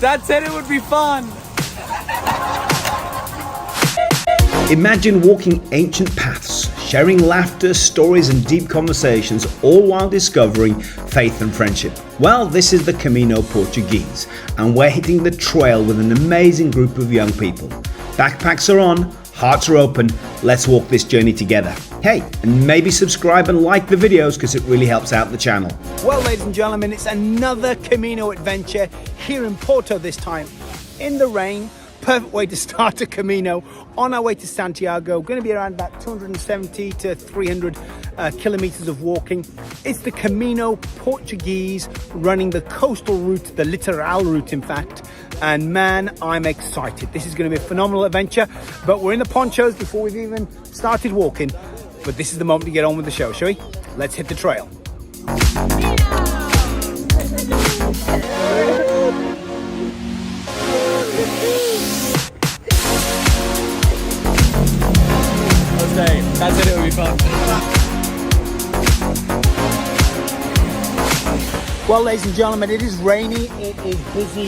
Dad said it would be fun. Imagine walking ancient paths, sharing laughter, stories and deep conversations, all while discovering faith and friendship. Well, this is the Camino Portuguese, and we're hitting the trail with an amazing group of young people. Backpacks are on, hearts are open, let's walk this journey together. Hey, and maybe subscribe and like the videos because it really helps out the channel. Well, ladies and gentlemen, it's another Camino adventure here in Porto this time. In the rain, perfect way to start a Camino on our way to Santiago. Going to be around about 270 to 300 kilometers of walking. It's the Camino Portuguese, running the coastal route, the litoral route in fact. And man, I'm excited. This is going to be a phenomenal adventure, but we're in the ponchos before we've even started walking. But this is the moment to get on with the show, shall we? Let's hit the trail. That's it, it'll be fun. Well, ladies and gentlemen, it is rainy, it is busy,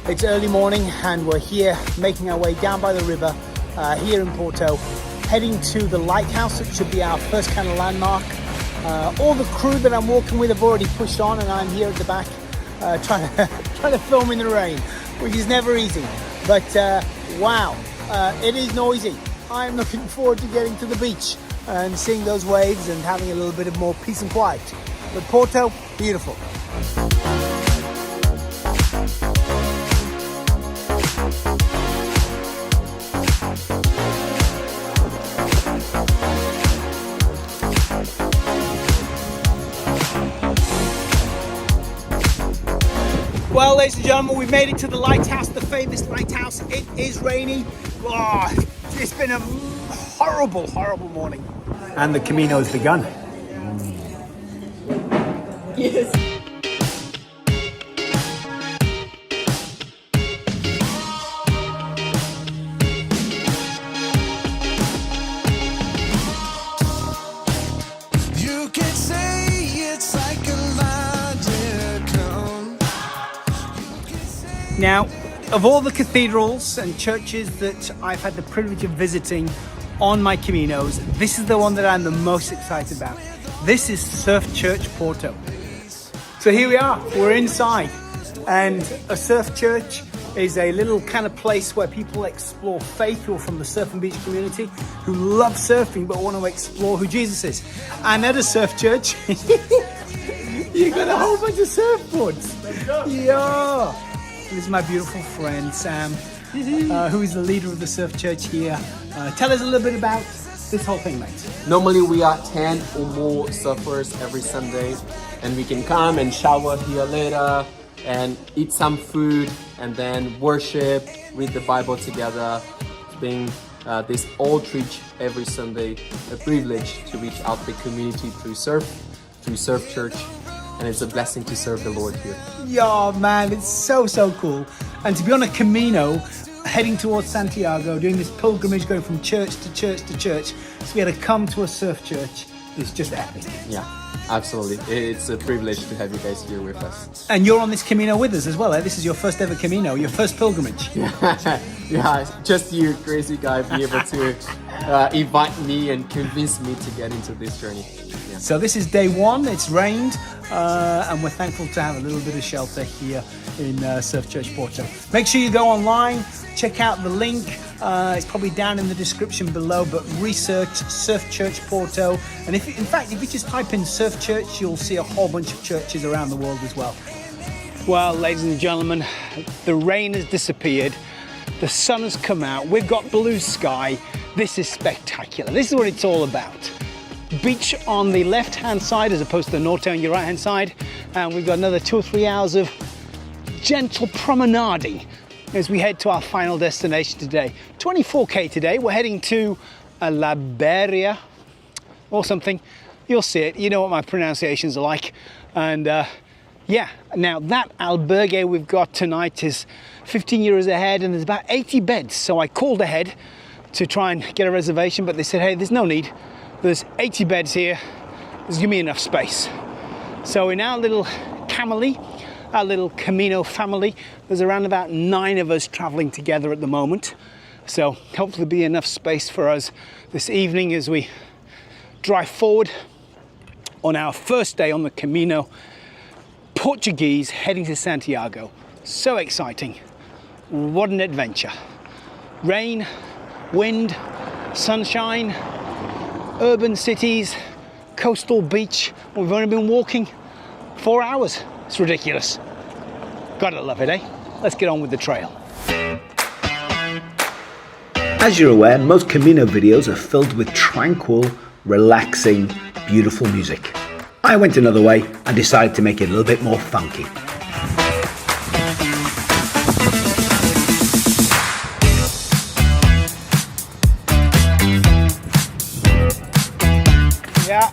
it's early morning, and we're here making our way down by the river here in Porto, heading to the lighthouse. It should be our first kind of landmark. All the crew that I'm walking with have already pushed on, and I'm here at the back trying to film in the rain, which is never easy. But wow, it is noisy. I'm looking forward to getting to the beach and seeing those waves and having a little bit of more peace and quiet. But Porto, beautiful. Well, ladies and gentlemen, we've made it to the lighthouse, the famous lighthouse. It is rainy. Oh, it's been a horrible, horrible morning. And the Camino has begun. Yes. You can say it's like a magical. Now, of all the cathedrals and churches that I've had the privilege of visiting on my Caminos, this is the one that I'm the most excited about. This is Surf Church Porto. So here we are, we're inside, and a surf church is a little kind of place where people explore faith who are from the surf and beach community, who love surfing but want to explore who Jesus is. And at a surf church, you got a whole bunch of surfboards. Let's go. Yeah. This is my beautiful friend Sam, who is the leader of the surf church here. Tell us a little bit about this whole thing, mate. Normally we are 10 or more surfers every Sunday, and we can come and shower here later and eat some food and then worship, read the Bible together. Being this outreach every Sunday, a privilege to reach out the community through surf church. And it's a blessing to serve the Lord here. Yeah, man, it's so cool. And to be on a Camino, heading towards Santiago, doing this pilgrimage, going from church to church to church, so we had to come to a surf church. It's just epic. Yeah, absolutely. It's a privilege to have you guys here with us. And you're on this Camino with us as well, eh? This is your first ever Camino, your first pilgrimage. Yeah, just you, crazy guy, be able to invite me and convince me to get into this journey. Yeah. So this is day one, it's rained, and we're thankful to have a little bit of shelter here in Surf Church Porto. Make sure you go online, check out the link. It's probably down in the description below, but research Surf Church Porto. And if you just type in Surf Church, you'll see a whole bunch of churches around the world as well. Well, ladies and gentlemen, the rain has disappeared. The sun has come out. We've got blue sky. This is spectacular. This is what it's all about. Beach on the left-hand side as opposed to the norte on your right-hand side. And we've got another 2 or 3 hours of gentle promenading as we head to our final destination today. 24K today. We're heading to La Beria or something. You'll see it. You know what my pronunciations are like. And yeah, now that albergue we've got tonight is 15 euros a head, and there's about 80 beds. So I called ahead to try and get a reservation, but they said, hey, there's no need. There's 80 beds here. There's give me enough space. So in our little camely, our little Camino family. There's around about 9 of us traveling together at the moment. So hopefully be enough space for us this evening as we drive forward on our first day on the Camino Portuguese heading to Santiago. So exciting. What an adventure. Rain, wind, sunshine, urban cities, coastal beach. We've only been walking 4 hours. It's ridiculous. Gotta love it, eh? Let's get on with the trail. As you're aware, most Camino videos are filled with tranquil, relaxing, beautiful music. I went another way and decided to make it a little bit more funky. Yeah.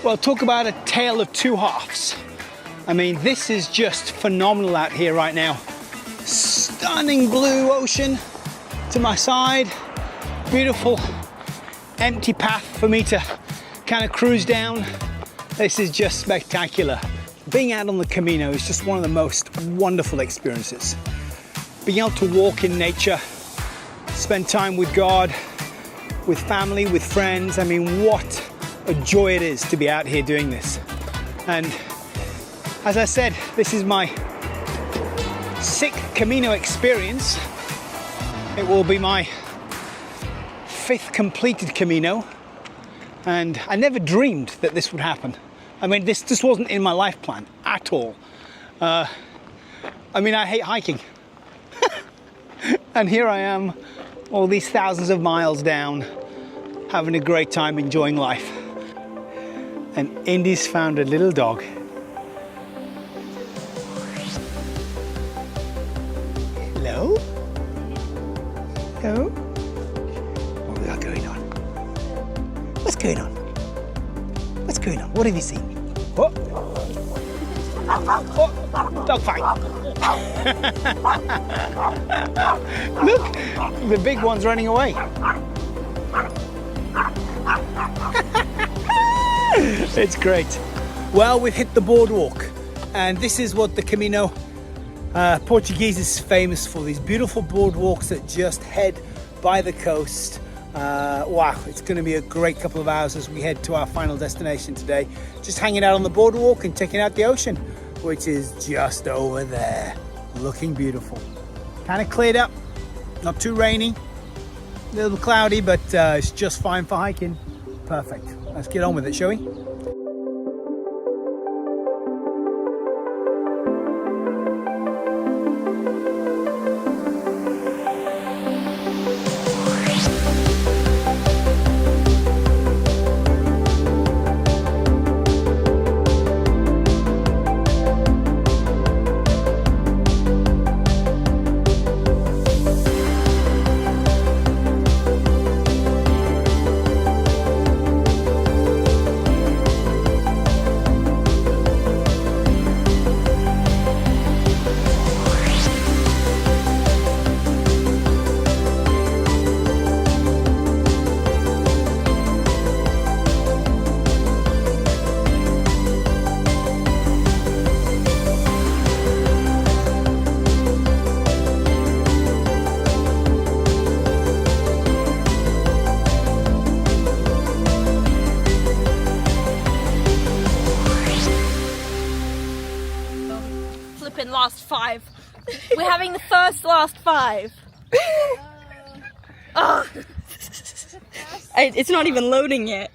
Well, talk about a tale of two halves. I mean, this is just phenomenal out here right now. Stunning blue ocean to my side. Beautiful empty path for me to kind of cruise down. This is just spectacular. Being out on the Camino is just one of the most wonderful experiences. Being able to walk in nature, spend time with God, with family, with friends. I mean, what a joy it is to be out here doing this. And as I said, this is my 6th Camino experience. It will be my 5th completed Camino, and I never dreamed that this would happen. I mean, this wasn't in my life plan at all. I mean, I hate hiking. And here I am, all these thousands of miles down, having a great time, enjoying life. And Indy's found a little dog. Hello? Hello? What have we got going on? What's going on? What's going on? What have you seen? Oh, oh, dog fight. Look, the big one's running away. It's great. Well, we've hit the boardwalk, and this is what the Camino Portuguese is famous for. These beautiful boardwalks that just head by the coast. Wow, it's going to be a great couple of hours as we head to our final destination today. Just hanging out on the boardwalk and checking out the ocean, which is just over there. Looking beautiful. Kind of cleared up, not too rainy, a little cloudy, but it's just fine for hiking. Perfect. Let's get on with it, shall we? Last 5. We're having the first last 5. Oh. It's not even loading yet.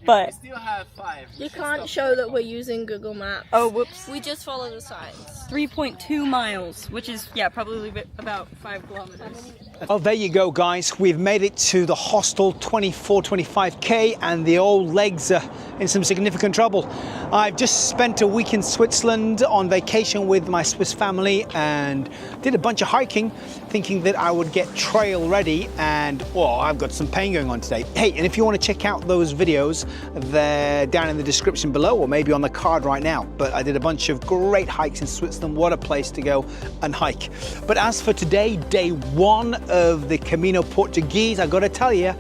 But Still have 5. You can't show that we're using Google Maps. oh, whoops. We just follow the signs. 3.2 miles, which is, yeah, probably about 5 kilometers. Well, there you go, guys. We've made it to the hostel, 25k, and the old legs are in some significant trouble. I've just spent a week in Switzerland on vacation with my Swiss family and did a bunch of hiking, thinking that I would get trail ready, and well, I've got some pain going on today. Hey, and if you want to check out those videos, they're down in the description below, or maybe on the card right now. But I did a bunch of great hikes in Switzerland. What a place to go and hike. But as for today, day 1 of the Camino Portuguese, I got to tell you,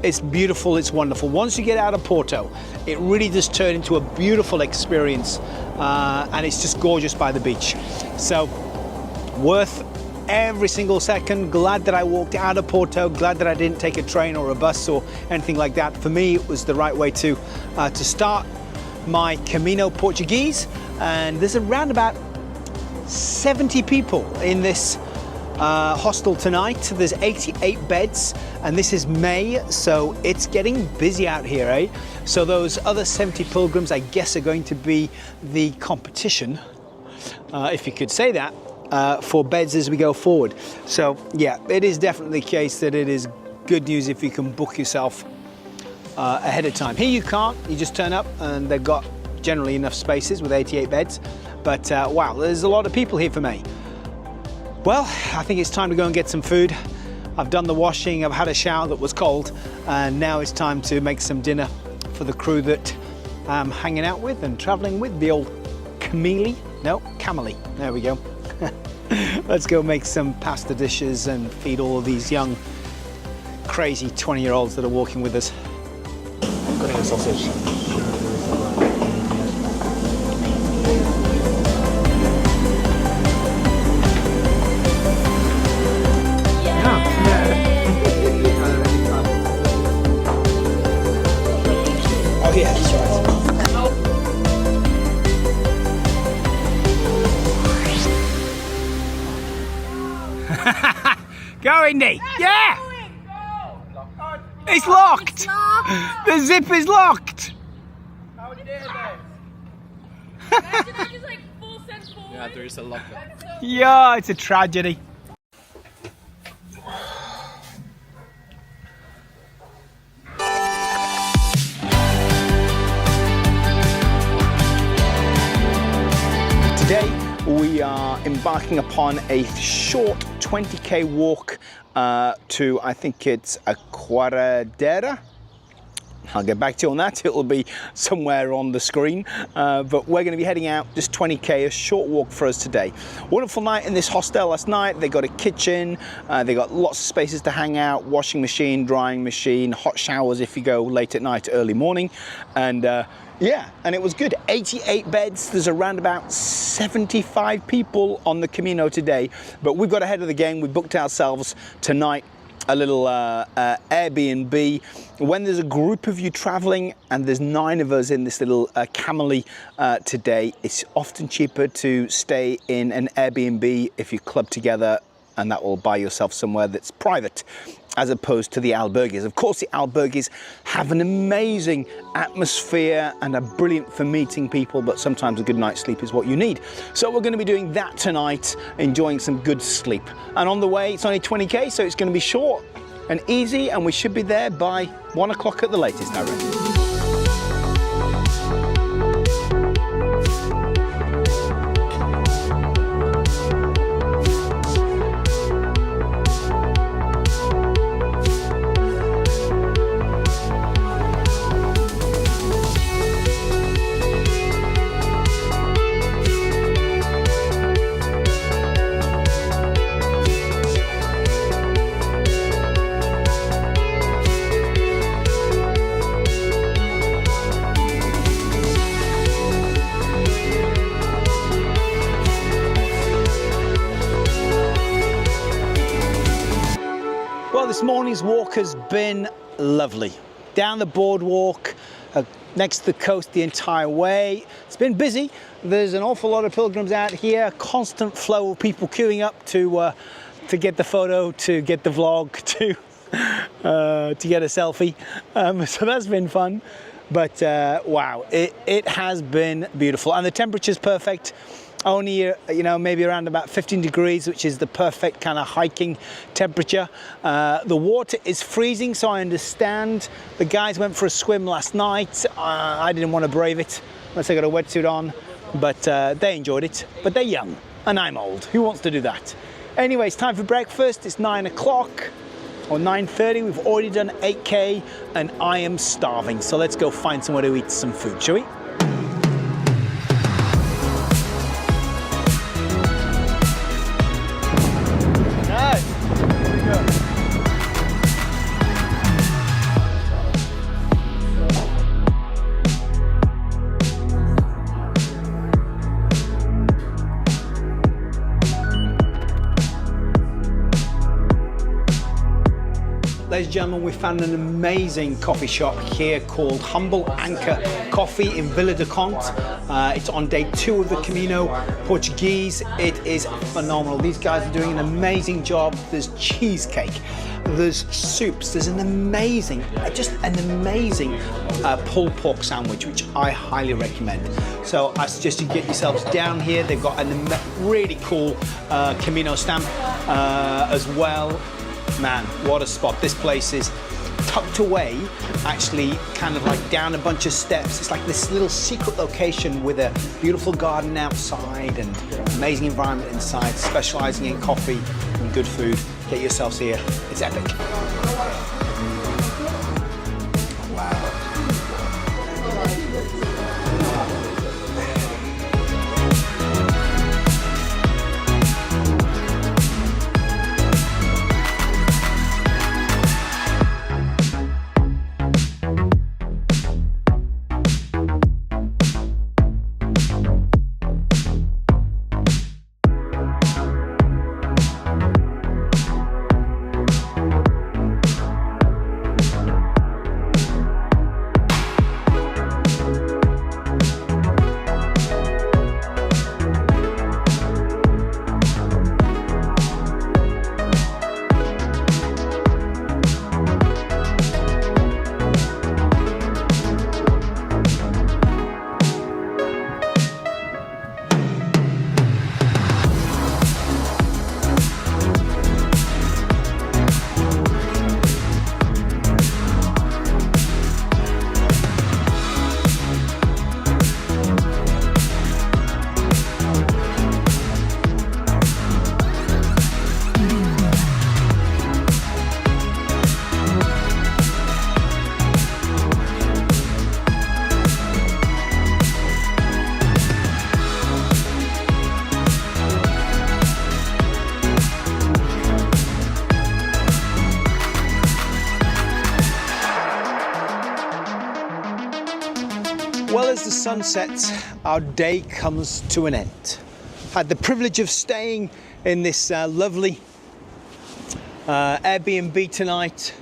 it's beautiful, it's wonderful. Once you get out of Porto, it really does turn into a beautiful experience, and it's just gorgeous by the beach. So worth every single second. Glad that I walked out of Porto, glad that I didn't take a train or a bus or anything like that. For me, it was the right way to start my Camino Portuguese. And there's around about 70 people in this hostel tonight. There's 88 beds, and this is May, so it's getting busy out here, eh? So those other 70 pilgrims, I guess, are going to be the competition, if you could say that, for beds as we go forward. So yeah, it is definitely the case that it is good news if you can book yourself ahead of time. Here you can't, you just turn up and they've got generally enough spaces with 88 beds, but wow, there's a lot of people here for me. Well, I think it's time to go and get some food. I've done the washing, I've had a shower that was cold, and now it's time to make some dinner for the crew that I'm hanging out with and traveling with, the old Camille. There we go. Let's go make some pasta dishes and feed all of these young, crazy 20-year-olds that are walking with us. I'm cutting a sausage. Oh yeah, that's right. Go, Indy! Yeah! It's locked! The zip is locked! How dare they? Yeah, there is a lockup. Yeah, it's a tragedy. Today we are embarking upon a short 20k walk to, I think it's a Quaradera. I'll get back to you on that, it'll be somewhere on the screen, but we're going to be heading out just 20k, a short walk for us today. Wonderful night in this hostel last night. They got a kitchen, they got lots of spaces to hang out, washing machine, drying machine, hot showers if you go late at night, early morning, and yeah, and it was good. 88 beds. There's around about 75 people on the Camino today, but we've got ahead of the game. We booked ourselves tonight a little Airbnb. When there's a group of you traveling and there's 9 of us in this little Camely today, it's often cheaper to stay in an Airbnb if you club together, and that will buy yourself somewhere that's private, as opposed to the albergues. Of course, the albergues have an amazing atmosphere and are brilliant for meeting people, but sometimes a good night's sleep is what you need. So we're going to be doing that tonight, enjoying some good sleep. And on the way, it's only 20k, so it's going to be short and easy, and we should be there by 1 o'clock at the latest, I reckon. This morning's walk has been lovely. Down the boardwalk, next to the coast the entire way. It's been busy. There's an awful lot of pilgrims out here, constant flow of people queuing up to get the photo, to get the vlog, to get a selfie. So that's been fun. But wow, it has been beautiful, and the temperature's perfect. Only, maybe around about 15 degrees, which is the perfect kind of hiking temperature. The water is freezing, so I understand. The guys went for a swim last night. I didn't want to brave it unless I got a wetsuit on, but they enjoyed it. But they're young, and I'm old. Who wants to do that? Anyway, it's time for breakfast. It's 9 o'clock or 9:30. We've already done 8K, and I am starving. So let's go find somewhere to eat some food, shall we? Ladies and gentlemen, we found an amazing coffee shop here called Humble Anchor Coffee in Vila do Conte. It's on day 2 of the Camino Portuguese. It is phenomenal. These guys are doing an amazing job. There's cheesecake, there's soups, there's an amazing pulled pork sandwich, which I highly recommend. So I suggest you get yourselves down here. They've got a really cool Camino stamp as well. Man, what a spot. This place is tucked away, actually kind of like down a bunch of steps. It's like this little secret location with a beautiful garden outside and amazing environment inside, specializing in coffee and good food. Get yourselves here. It's epic. Wow. Well, as the sun sets, our day comes to an end. I had the privilege of staying in this lovely Airbnb tonight,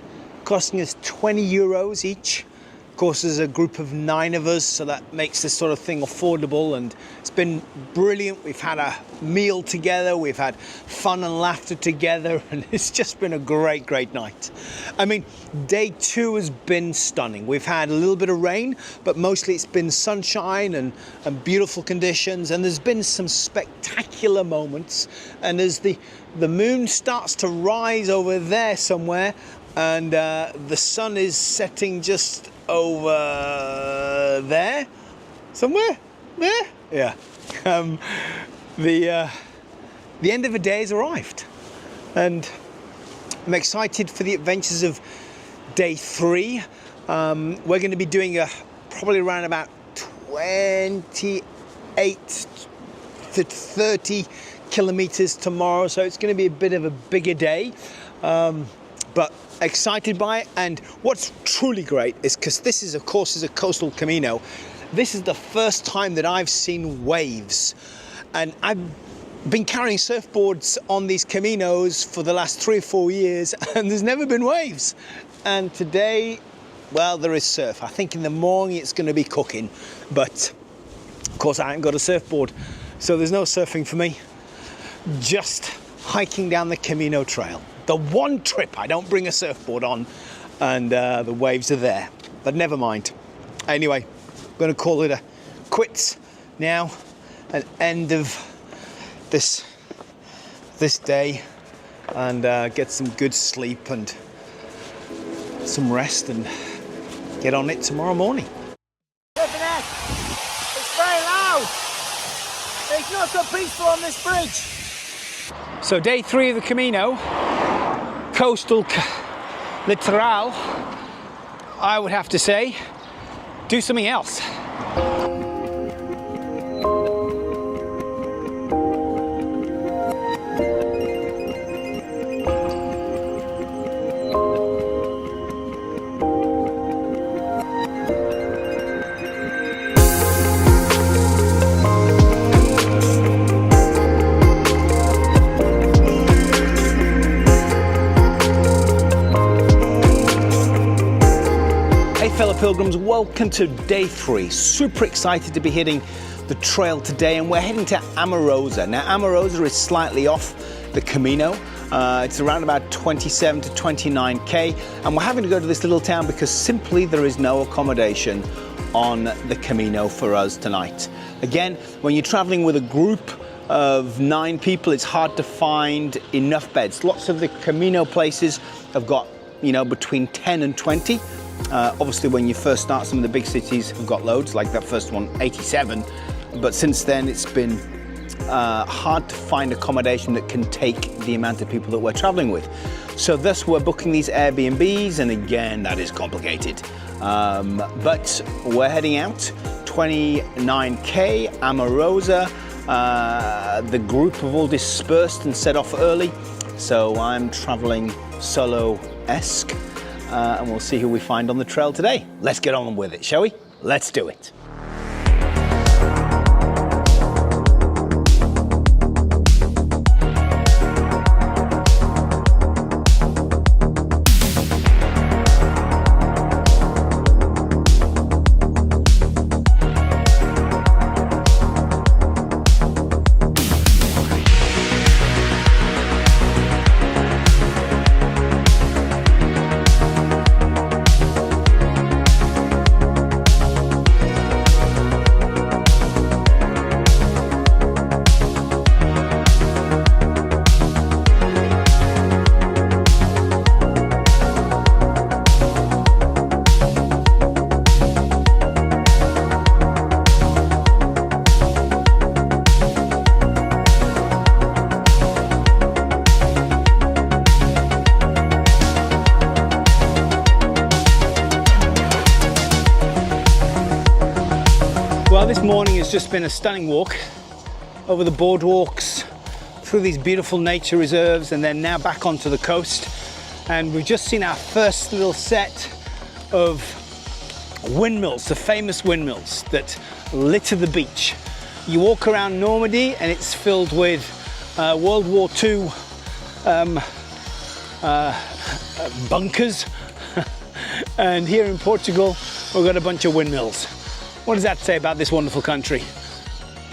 costing us 20 euros each. Of course, there's a group of 9 of us, so that makes this sort of thing affordable, and it's been brilliant. We've had a meal together, we've had fun and laughter together, and it's just been a great, great night. I mean, day 2 has been stunning. We've had a little bit of rain, but mostly it's been sunshine and beautiful conditions, and there's been some spectacular moments. And as the moon starts to rise over there somewhere, and the sun is setting just over there, somewhere there, yeah. The end of the day has arrived, and I'm excited for the adventures of day 3. We're going to be doing probably around about 28 to 30 kilometers tomorrow, so it's going to be a bit of a bigger day, but excited by it. And what's truly great is, because this is, of course, is a coastal Camino, this is the first time that I've seen waves. And I've been carrying surfboards on these Caminos for the last 3 or 4 years, and there's never been waves. And today, well, there is surf. I think in the morning it's going to be cooking, but of course I haven't got a surfboard, so there's no surfing for me. Just hiking down the Camino trail. The one trip I don't bring a surfboard on, and the waves are there. But never mind. Anyway, I'm going to call it a quits now, an end of this day, and get some good sleep and some rest and get on it tomorrow morning. It's very loud. It's not so peaceful on this bridge. So day 3 of the Camino, coastal litoral, I would have to say, do something else. Fellow pilgrims, welcome to day 3. Super excited to be hitting the trail today, and we're heading to Amorosa. Now Amorosa is slightly off the Camino. It's around about 27 to 29k, and we're having to go to this little town because simply there is no accommodation on the Camino for us tonight. Again, when you're traveling with a group of 9 people, it's hard to find enough beds. Lots of the Camino places have got, you know, between 10 and 20. Obviously when you first start, some of the big cities have got loads, like that first one, 87, but since then it's been hard to find accommodation that can take the amount of people that we're traveling with. So thus we're booking these Airbnbs, and again that is complicated. But we're heading out, 29k, Amorosa. The group have all dispersed and set off early, so I'm traveling solo-esque. And we'll see who we find on the trail today. Let's get on with it, shall we? Let's do it. Well, this morning has just been a stunning walk over the boardwalks, through these beautiful nature reserves, and then now back onto the coast. And we've just seen our first little set of windmills, the famous windmills that litter the beach. You walk around Normandy and it's filled with World War II bunkers. And here in Portugal, we've got a bunch of windmills. What does that say about this wonderful country?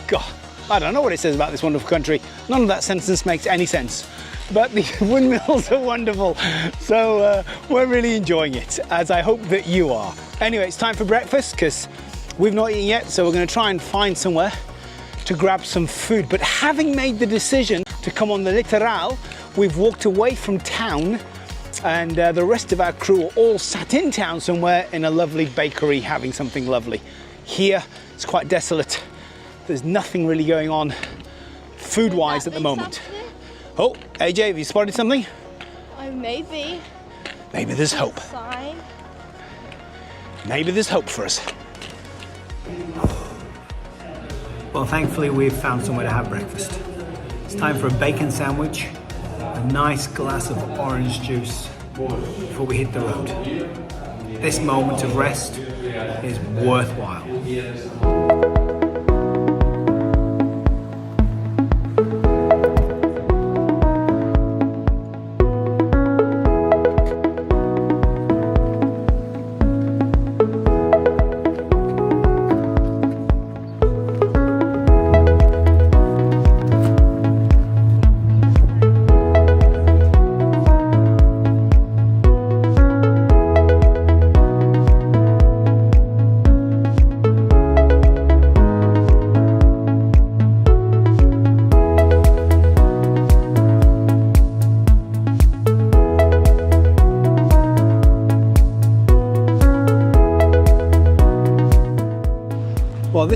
God, I don't know what it says about this wonderful country. None of that sentence makes any sense. But the windmills are wonderful. So we're really enjoying it, as I hope that you are. Anyway, it's time for breakfast because we've not eaten yet. So we're going to try and find somewhere to grab some food. But having made the decision to come on the litoral, we've walked away from town, and the rest of our crew are all sat in town somewhere in a lovely bakery having something lovely. Here, it's quite desolate. There's nothing really going on food-wise at the moment. Oh, AJ, have you spotted something? Oh, maybe. Maybe there's hope. Sign. Maybe there's hope for us. Well, thankfully we've found somewhere to have breakfast. It's time for a bacon sandwich, a nice glass of orange juice before we hit the road. This moment of rest is worthwhile.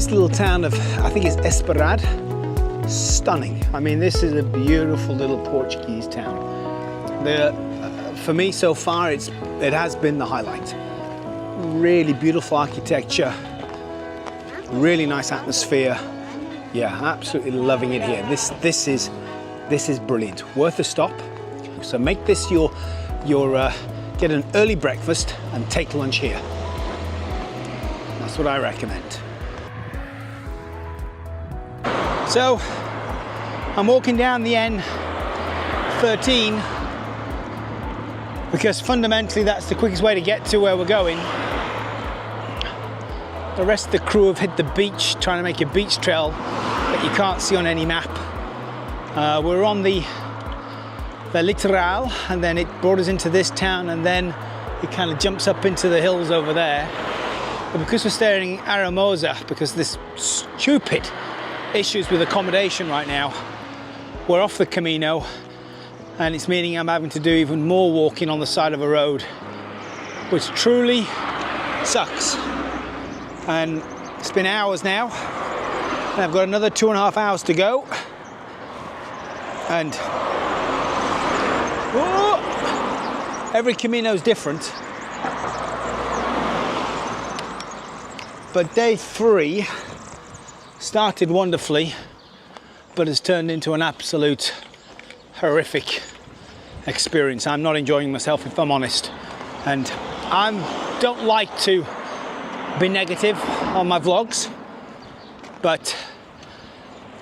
This little town of, I think it's Esperad, stunning. I mean, this is a beautiful little Portuguese town. For me so far, it has been the highlight. Really beautiful architecture, really nice atmosphere. Yeah, absolutely loving it here. This is brilliant. Worth a stop. So make this your get an early breakfast and take lunch here. That's what I recommend. So I'm walking down the N13 because fundamentally that's the quickest way to get to where we're going. The rest of the crew have hit the beach trying to make a beach trail that you can't see on any map. We're on the litoral, and then it brought us into this town, and then it kind of jumps up into the hills over there. But because we're staying in Aramosa, because this stupid issues with accommodation right now, we're off the Camino, and it's meaning I'm having to do even more walking on the side of a road, which truly sucks. And it's been hours now, and I've got another 2.5 hours to go. And every Camino is different. But day 3 started wonderfully, but has turned into an absolute horrific experience. I'm not enjoying myself, if I'm honest. And I don't like to be negative on my vlogs, but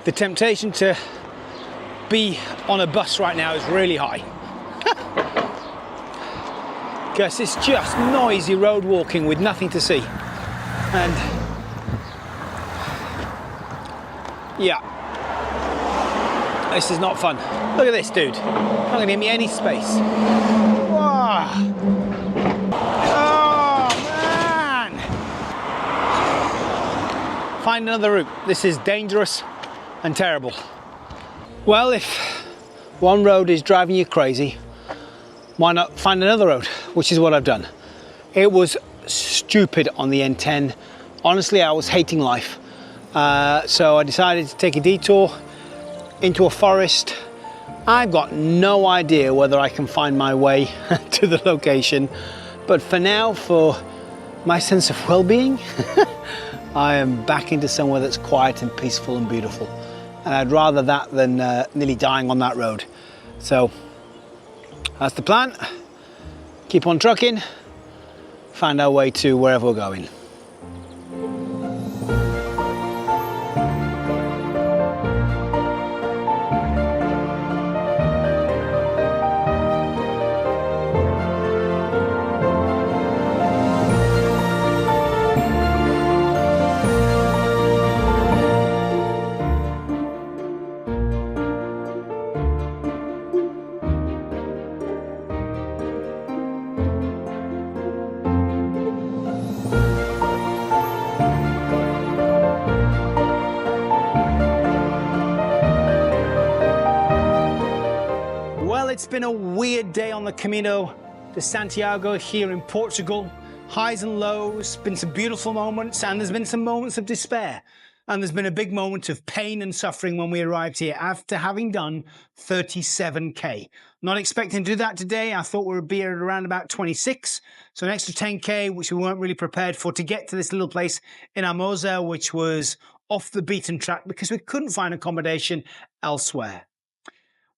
the temptation to be on a bus right now is really high. Because it's just noisy road walking with nothing to see. And yeah, this is not fun. Look at this dude. Not gonna give me any space. Wow. Oh man! Find another route. This is dangerous and terrible. Well, if one road is driving you crazy, why not find another road, which is what I've done. It was stupid on the N10. Honestly, I was hating life. So I decided to take a detour into a forest. I've got no idea whether I can find my way to the location, but for now, for my sense of well-being, I am back into somewhere that's quiet and peaceful and beautiful. And I'd rather that than nearly dying on that road. So that's the plan. Keep on trucking, find our way to wherever we're going. It's been a weird day on the Camino de Santiago here in Portugal. Highs and lows, been some beautiful moments, and there's been some moments of despair. And there's been a big moment of pain and suffering when we arrived here after having done 37k. Not expecting to do that today. I thought we would be at around about 26. So an extra 10k, which we weren't really prepared for, to get to this little place in Aramosa, which was off the beaten track because we couldn't find accommodation elsewhere.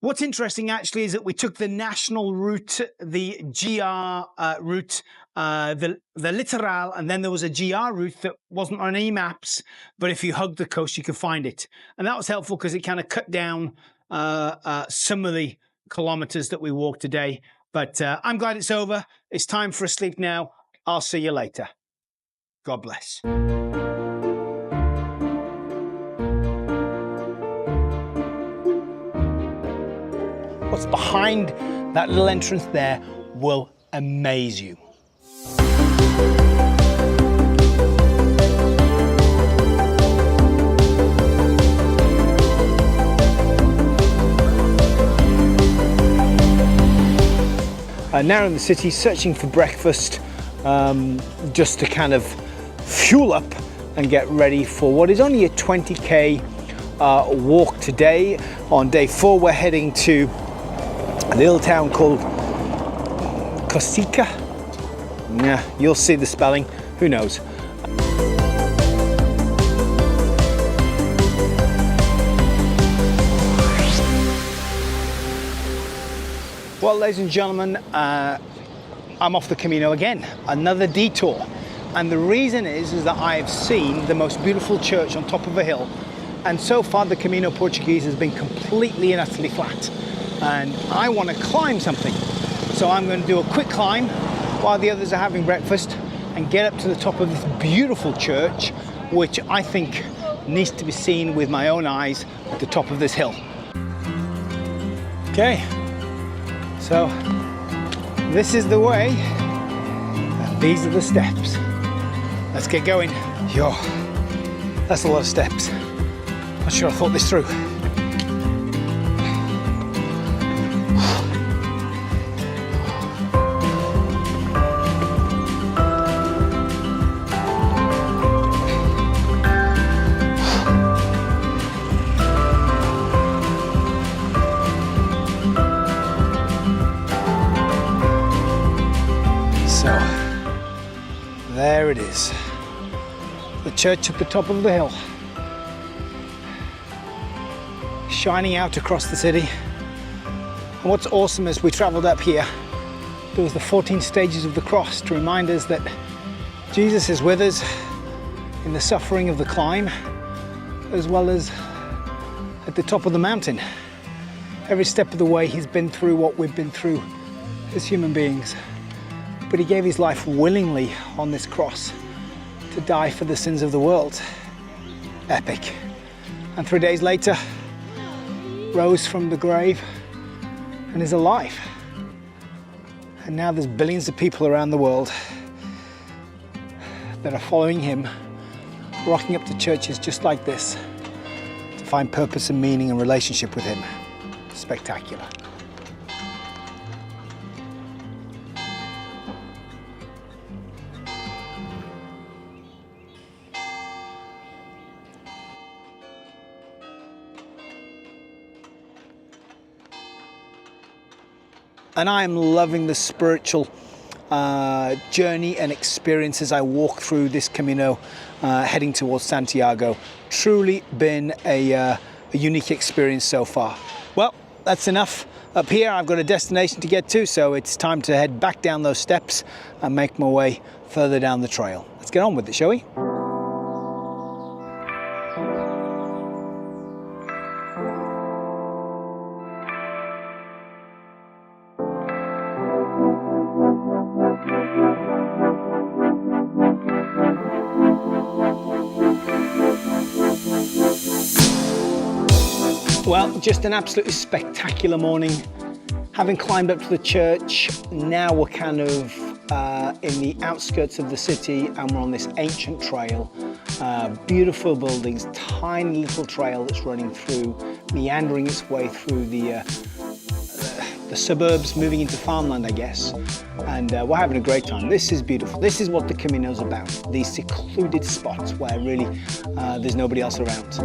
What's interesting actually is that we took the national route, the GR route, the litoral, and then there was a GR route that wasn't on any maps, but if you hugged the coast, you could find it. And that was helpful because it kind of cut down some of the kilometers that we walked today. But I'm glad it's over. It's time for a sleep now. I'll see you later. God bless. What's behind that little entrance there will amaze you. Now in the city, searching for breakfast, just to kind of fuel up and get ready for what is only a 20k walk today. On day 4 we're heading to a little town called Cosica. Yeah, you'll see the spelling, who knows. Well, ladies and gentlemen, I'm off the Camino again, another detour. And the reason is that I have seen the most beautiful church on top of a hill. And so far the Camino Portuguese has been completely and utterly flat. And I want to climb something. So I'm going to do a quick climb while the others are having breakfast and get up to the top of this beautiful church, which I think needs to be seen with my own eyes at the top of this hill. Okay. So this is the way, and these are the steps. Let's get going. Yo, that's a lot of steps. Not sure I thought this through. There it is, the church at the top of the hill, shining out across the city. And what's awesome is we travelled up here, there was the 14 stages of the cross to remind us that Jesus is with us in the suffering of the climb, as well as at the top of the mountain. Every step of the way he's been through what we've been through as human beings. But he gave his life willingly on this cross to die for the sins of the world. Epic. And 3 days later, rose from the grave and is alive. And now there's billions of people around the world that are following him, rocking up to churches just like this to find purpose and meaning and relationship with him. Spectacular. And I am loving the spiritual journey and experience as I walk through this Camino heading towards Santiago. Truly been a unique experience so far. Well, that's enough up here. I've got a destination to get to, so it's time to head back down those steps and make my way further down the trail. Let's get on with it, shall we? Well, just an absolutely spectacular morning. Having climbed up to the church, now we're kind of in the outskirts of the city and we're on this ancient trail. Beautiful buildings, tiny little trail that's running through, meandering its way through the suburbs, moving into farmland, I guess. And we're having a great time. This is beautiful. This is what the Camino's about. These secluded spots where really there's nobody else around.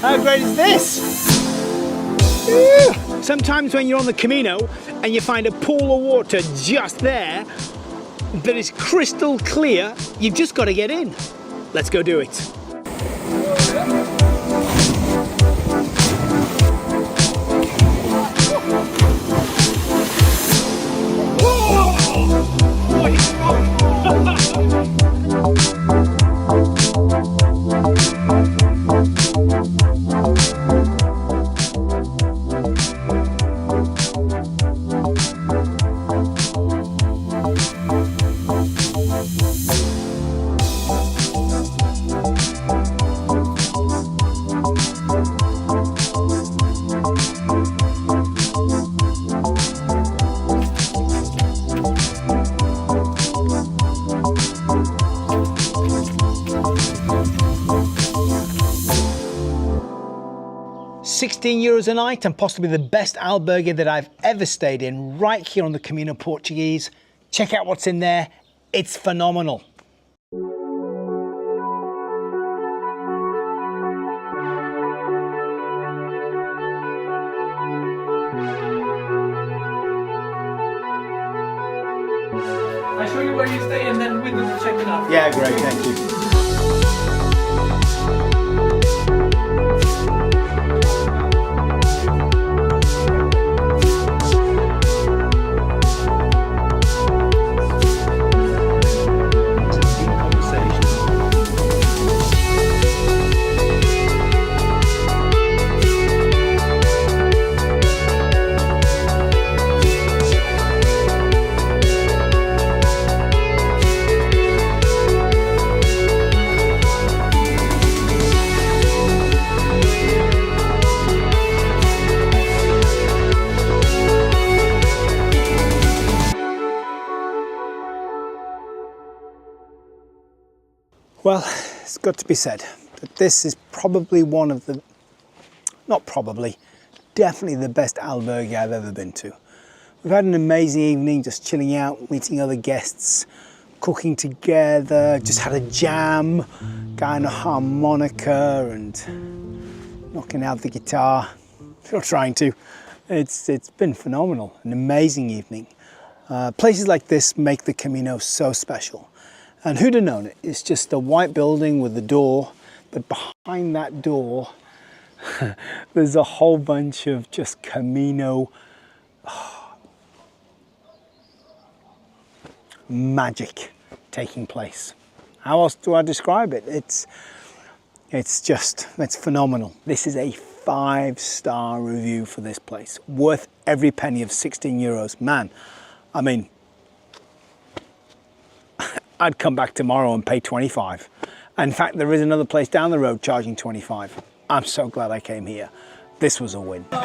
How great is this? Woo! Sometimes when you're on the Camino and you find a pool of water just there that is crystal clear, you've just got to get in. Let's go do it. €16 a night and possibly the best albergue that I've ever stayed in right here on the Camino Portuguese. Check out what's in there. It's phenomenal. I'll show you where you stay and then we will check it out. Yeah, great, thank you. Well, it's got to be said that this is probably one of the, not probably, definitely the best albergue I've ever been to. We've had an amazing evening just chilling out, meeting other guests, cooking together, just had a jam, guy on a harmonica and knocking out the guitar, or trying to. It's been phenomenal, an amazing evening. Places like this make the Camino so special. And who'd have known it? It's just a white building with a door, but behind that door, there's a whole bunch of just Camino magic taking place. How else do I describe it? It's phenomenal. This is a 5-star review for this place. Worth every penny of €16. Man, I mean, I'd come back tomorrow and pay 25. In fact, there is another place down the road charging 25. I'm so glad I came here. This was a win. Go,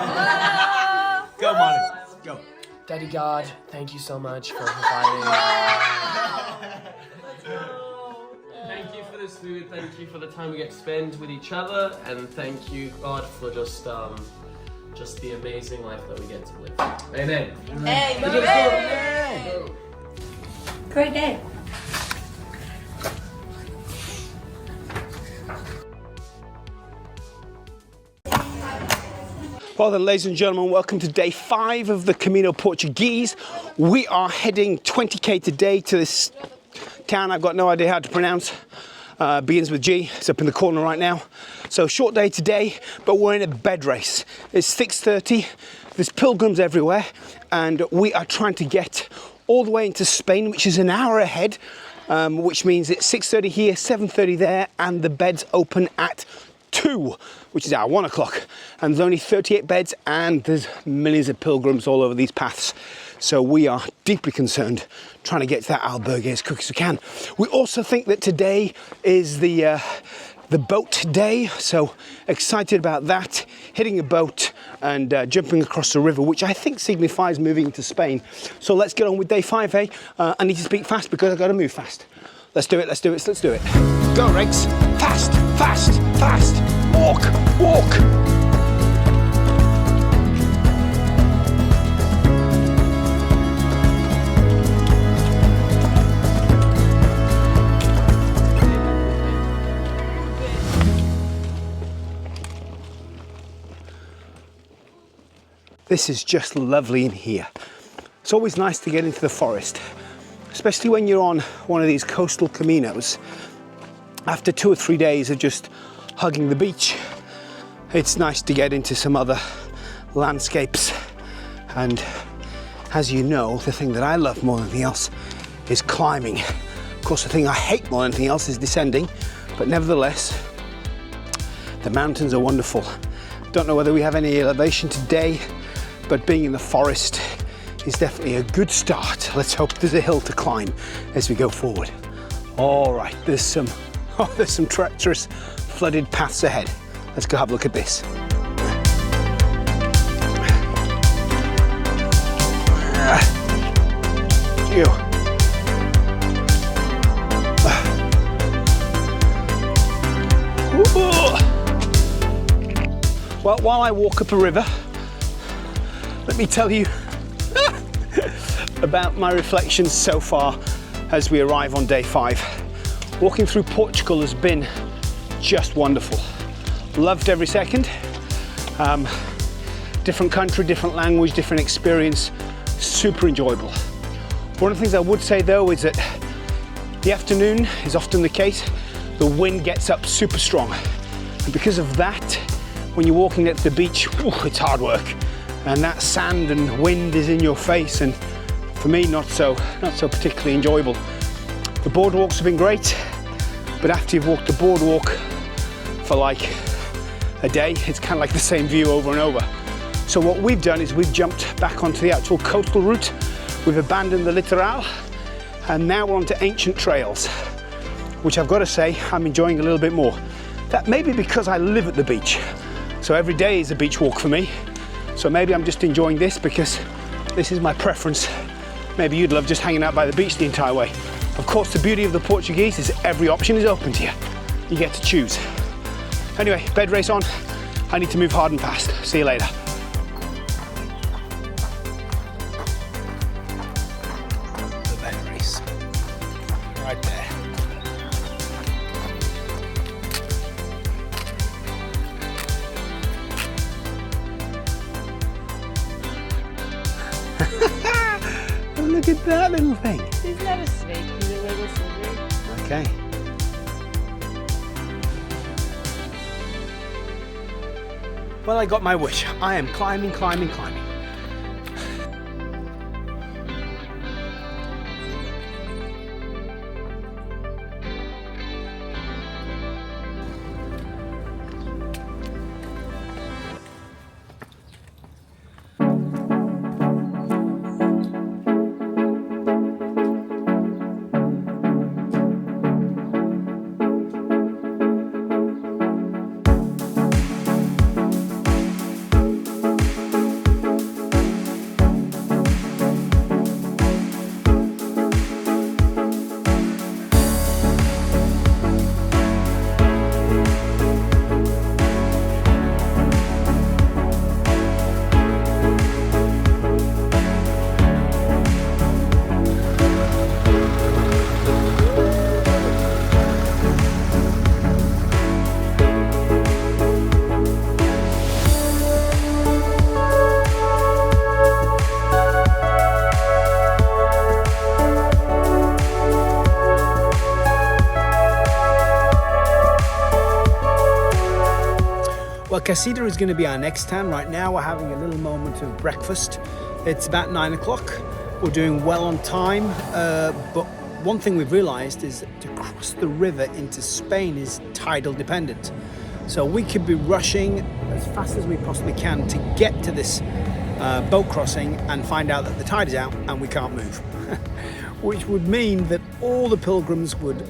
Martin. Go. Daddy God, thank you so much for providing. Thank you for this food. Thank you for the time we get to spend with each other, and thank you, God, for just the amazing life that we get to live. Amen. Hey, great day. Well then, ladies and gentlemen, welcome to day 5 of the Camino Portuguese. We are heading 20k today to this town I've got no idea how to pronounce. Begins with G. It's up in the corner right now. So short day today, but we're in a bed race. It's 6:30. There's pilgrims everywhere, and we are trying to get all the way into Spain, which is an hour ahead, which means it's 6:30 here, 7:30 there, and the beds open at 2, which is our 1 o'clock, and there's only 38 beds, and there's millions of pilgrims all over these paths. So we are deeply concerned trying to get to that albergue as quick as we can. We also think that today is the boat day, so excited about that. Hitting a boat and jumping across the river, which I think signifies moving to Spain. So let's get on with day 5, eh? I need to speak fast because I've got to move fast. Let's do it, let's do it, let's do it. Go, Regs. Fast, fast, fast. Walk, walk. This is just lovely in here. It's always nice to get into the forest, especially when you're on one of these coastal caminos. After 2 or 3 days of just hugging the beach, it's nice to get into some other landscapes. And as you know, the thing that I love more than anything else is climbing. Of course, the thing I hate more than anything else is descending, but nevertheless, the mountains are wonderful. Don't know whether we have any elevation today, but being in the forest is definitely a good start. Let's hope there's a hill to climb as we go forward. All right, there's some treacherous flooded paths ahead. Let's go have a look at this. Well, while I walk up a river, let me tell you about my reflections so far as we arrive on day 5. Walking through Portugal has been just wonderful. Loved every second. Different country, different language, different experience, super enjoyable. One of the things I would say though is that the afternoon is often the case, the wind gets up super strong. And because of that, when you're walking at the beach, it's hard work. And that sand and wind is in your face, and for me, not so particularly enjoyable. The boardwalks have been great, but after you've walked the boardwalk for like a day, it's kind of like the same view over and over. So what we've done is we've jumped back onto the actual coastal route. We've abandoned the littoral, and now we're onto ancient trails, which I've got to say I'm enjoying a little bit more. That may be because I live at the beach, so every day is a beach walk for me. So maybe I'm just enjoying this because this is my preference. Maybe you'd love just hanging out by the beach the entire way. Of course, the beauty of the Portuguese is every option is open to you. You get to choose. Anyway, bed race on. I need to move hard and fast. See you later. The bed race. Right there. Look at that little thing. He's never snake, he's a little silver. Okay. Well, I got my wish. I am climbing, climbing, climbing. Well, Casita is going to be our next town. Right now we're having a little moment of breakfast. It's about 9 o'clock. We're doing well on time, but one thing we've realized is that to cross the river into Spain is tidal dependent. So we could be rushing as fast as we possibly can to get to this boat crossing and find out that the tide is out and we can't move. Which would mean that all the pilgrims would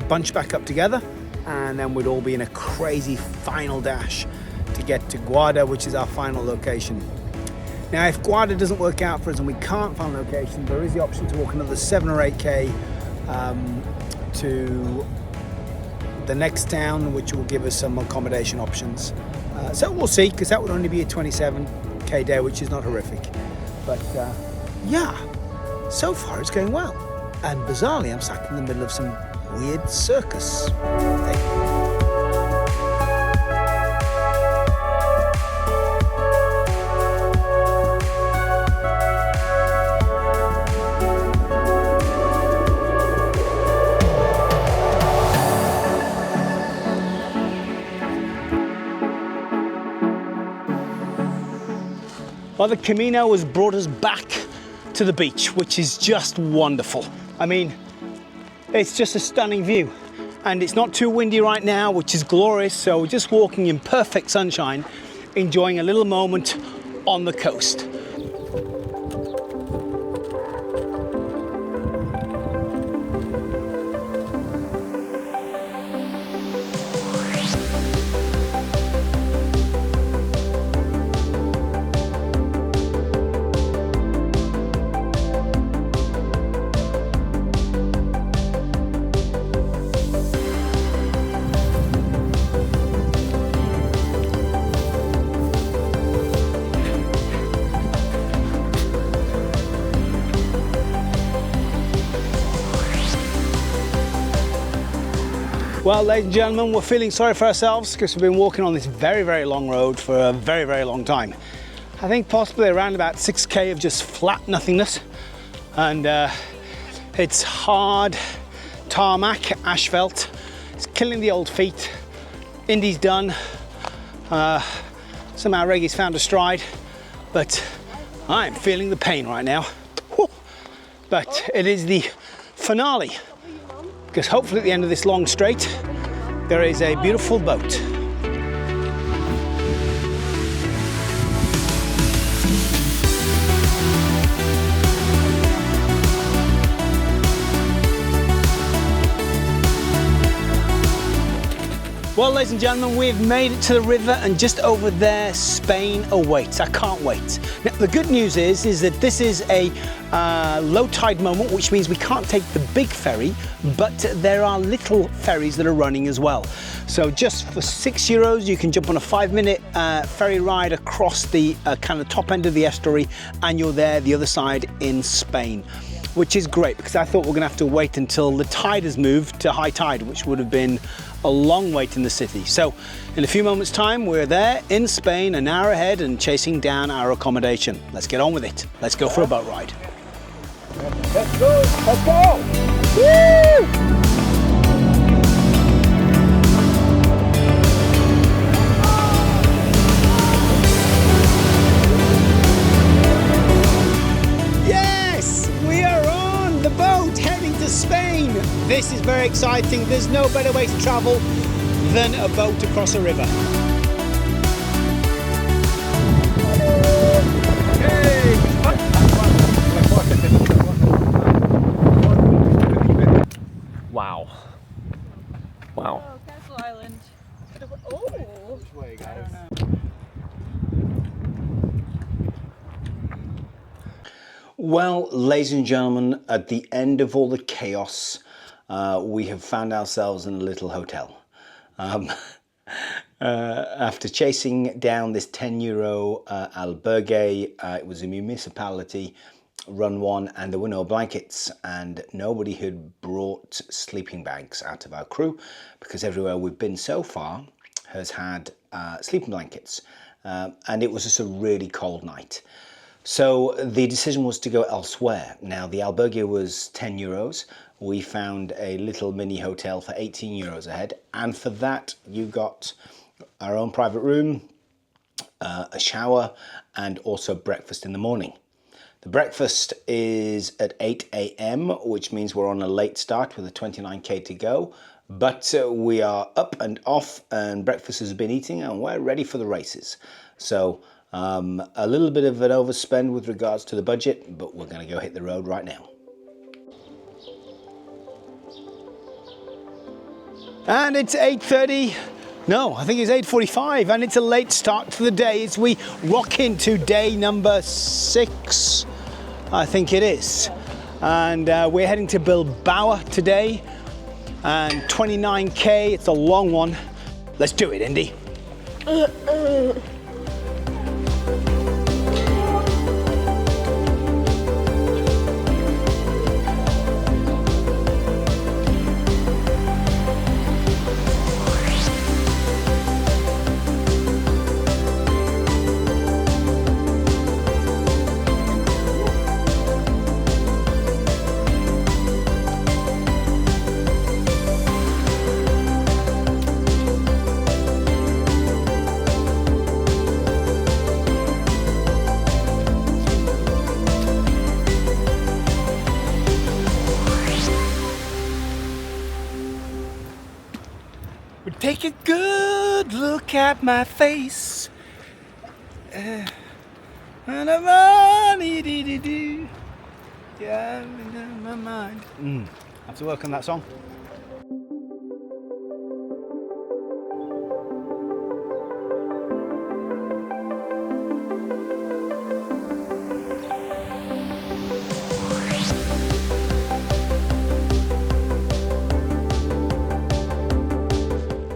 bunch back up together, and then we'd all be in a crazy final dash to get to Guarda, which is our final location. Now, if Guarda doesn't work out for us and we can't find a location, there is the option to walk another 7 or 8k to the next town, which will give us some accommodation options. So we'll see, because that would only be a 27k day, which is not horrific. But yeah, so far it's going well. And bizarrely, I'm stuck in the middle of some weird circus thing. Well, the Camino has brought us back to the beach, which is just wonderful. I mean, it's just a stunning view, and it's not too windy right now, which is glorious. So we're just walking in perfect sunshine, enjoying a little moment on the coast. Well, ladies and gentlemen, we're feeling sorry for ourselves because we've been walking on this very, very long road for a very, very long time. I think possibly around about 6K of just flat nothingness. And it's hard tarmac, asphalt. It's killing the old feet. Indy's done. Somehow Reggie's found a stride, but I'm feeling the pain right now. Whew. But it is the finale, because hopefully at the end of this long straight, there is a beautiful boat. Well, ladies and gentlemen, we've made it to the river, and just over there, Spain awaits. I can't wait. Now, the good news is that this is a low tide moment, which means we can't take the big ferry, but there are little ferries that are running as well. So just for €6, you can jump on a 5-minute ferry ride across the kind of top end of the estuary, and you're there the other side in Spain, which is great, because I thought we're gonna have to wait until the tide has moved to high tide, which would have been a long wait in the city. So in a few moments time, we're there in Spain, an hour ahead, and chasing down our accommodation. Let's get on with it. Let's go for a boat ride. Let's go! Let's go! Woo! Spain. This is very exciting. There's no better way to travel than a boat across a river. Wow. Wow. Oh, Castle Island. Oh. Which way, guys? Well, ladies and gentlemen, at the end of all the chaos, we have found ourselves in a little hotel. After chasing down this €10 albergue, it was a municipality run one, and there were no blankets, and nobody had brought sleeping bags out of our crew, because everywhere we've been so far has had sleeping blankets, and it was just a really cold night. So the decision was to go elsewhere. Now, the albergue was €10. We found a little mini hotel for €18 a head, and for that you got our own private room, a shower, and also breakfast in the morning. The breakfast is at 8 AM, which means we're on a late start with a 29K to go, but we are up and off, and breakfast has been eating, and we're ready for the races. So a little bit of an overspend with regards to the budget, but we're going to go hit the road right now. And it's 8:30. No, I think it's 8:45, and it's a late start to the day as we rock into day number 6, I think it is. And we're heading to Bilbao today, and 29K, it's a long one. Let's do it, Indy. Take a good look at my face. Yeah, my mind. Have to work on that song.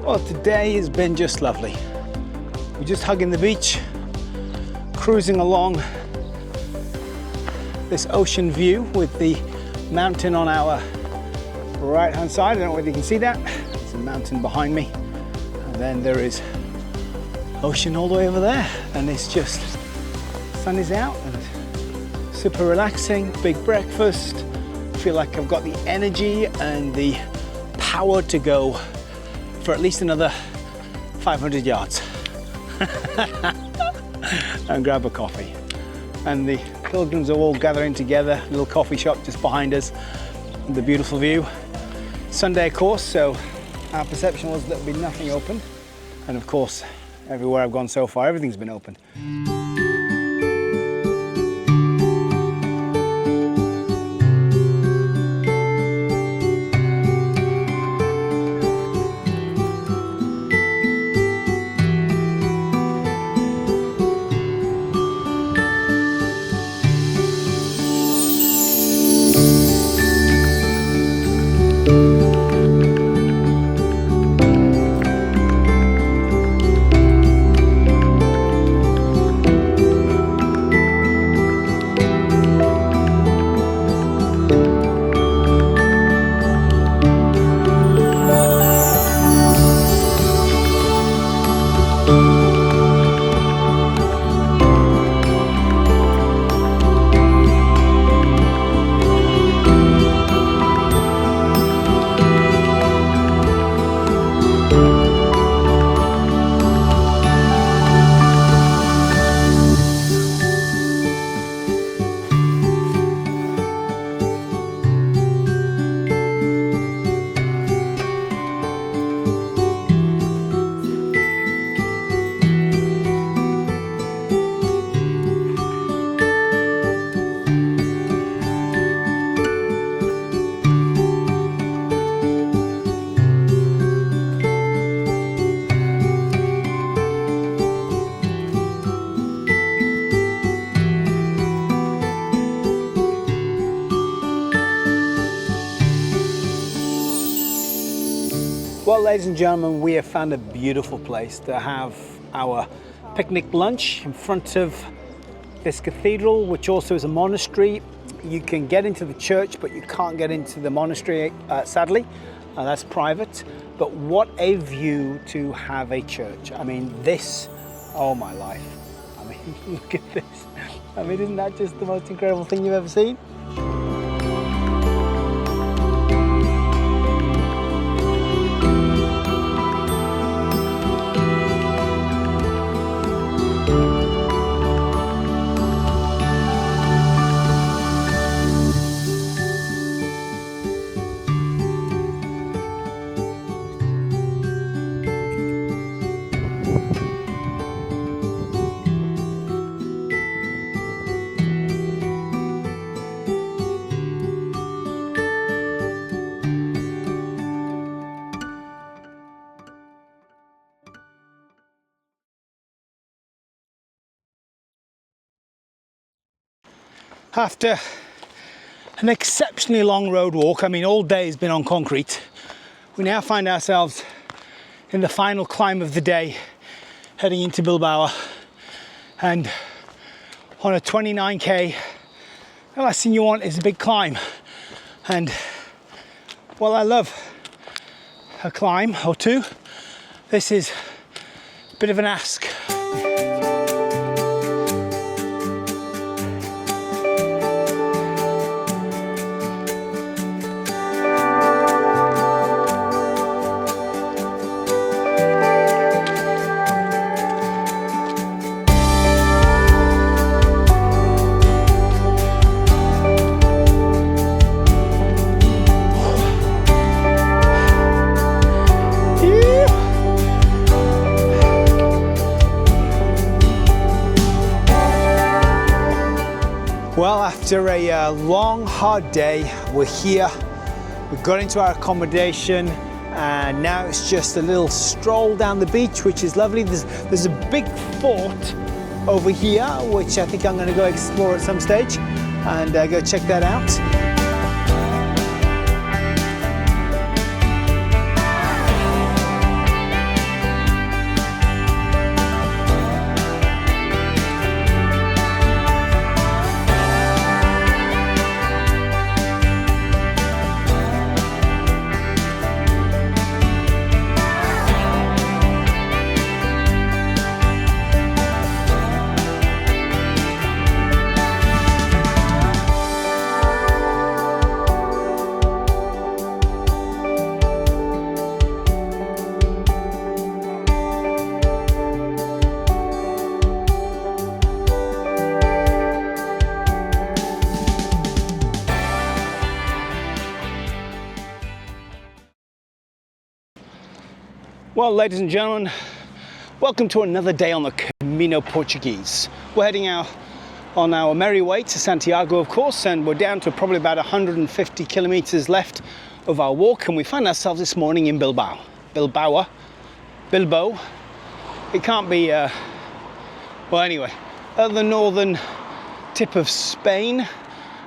Well, today has been just lovely. We're just hugging the beach, cruising along this ocean view with the mountain on our right hand side. I don't know whether you can see that. It's There's a mountain behind me, and then there is ocean all the way over there, and it's just, sun is out and super relaxing. Big breakfast. Feel like I've got the energy and the power to go for at least another 500 yards and grab a coffee. And the pilgrims are all gathering together, little coffee shop just behind us, the beautiful view. Sunday, of course, so our perception was that there'd be nothing open, and of course everywhere I've gone so far, everything's been open. Well, ladies and gentlemen, we have found a beautiful place to have our picnic lunch in front of this cathedral, which also is a monastery. You can get into the church, but you can't get into the monastery, sadly. That's private. But what a view to have a church. I mean, this, oh my life. I mean, look at this. I mean, isn't that just the most incredible thing you've ever seen? After an exceptionally long road walk, I mean all day has been on concrete, we now find ourselves in the final climb of the day, heading into Bilbao, and on a 29k, the last thing you want is a big climb. And while I love a climb or two, this is a bit of an ask. Well, after a long, hard day, we're here. We got into our accommodation, and now it's just a little stroll down the beach, which is lovely. There's a big fort over here, which I think I'm going to go explore at some stage and go check that out. Well, ladies and gentlemen, welcome to another day on the Camino Portuguese. We're heading out on our merry way to Santiago, of course, and we're down to probably about 150 kilometers left of our walk, and we find ourselves this morning in Bilbao. Bilbao. It can't be, well, anyway, at the northern tip of Spain,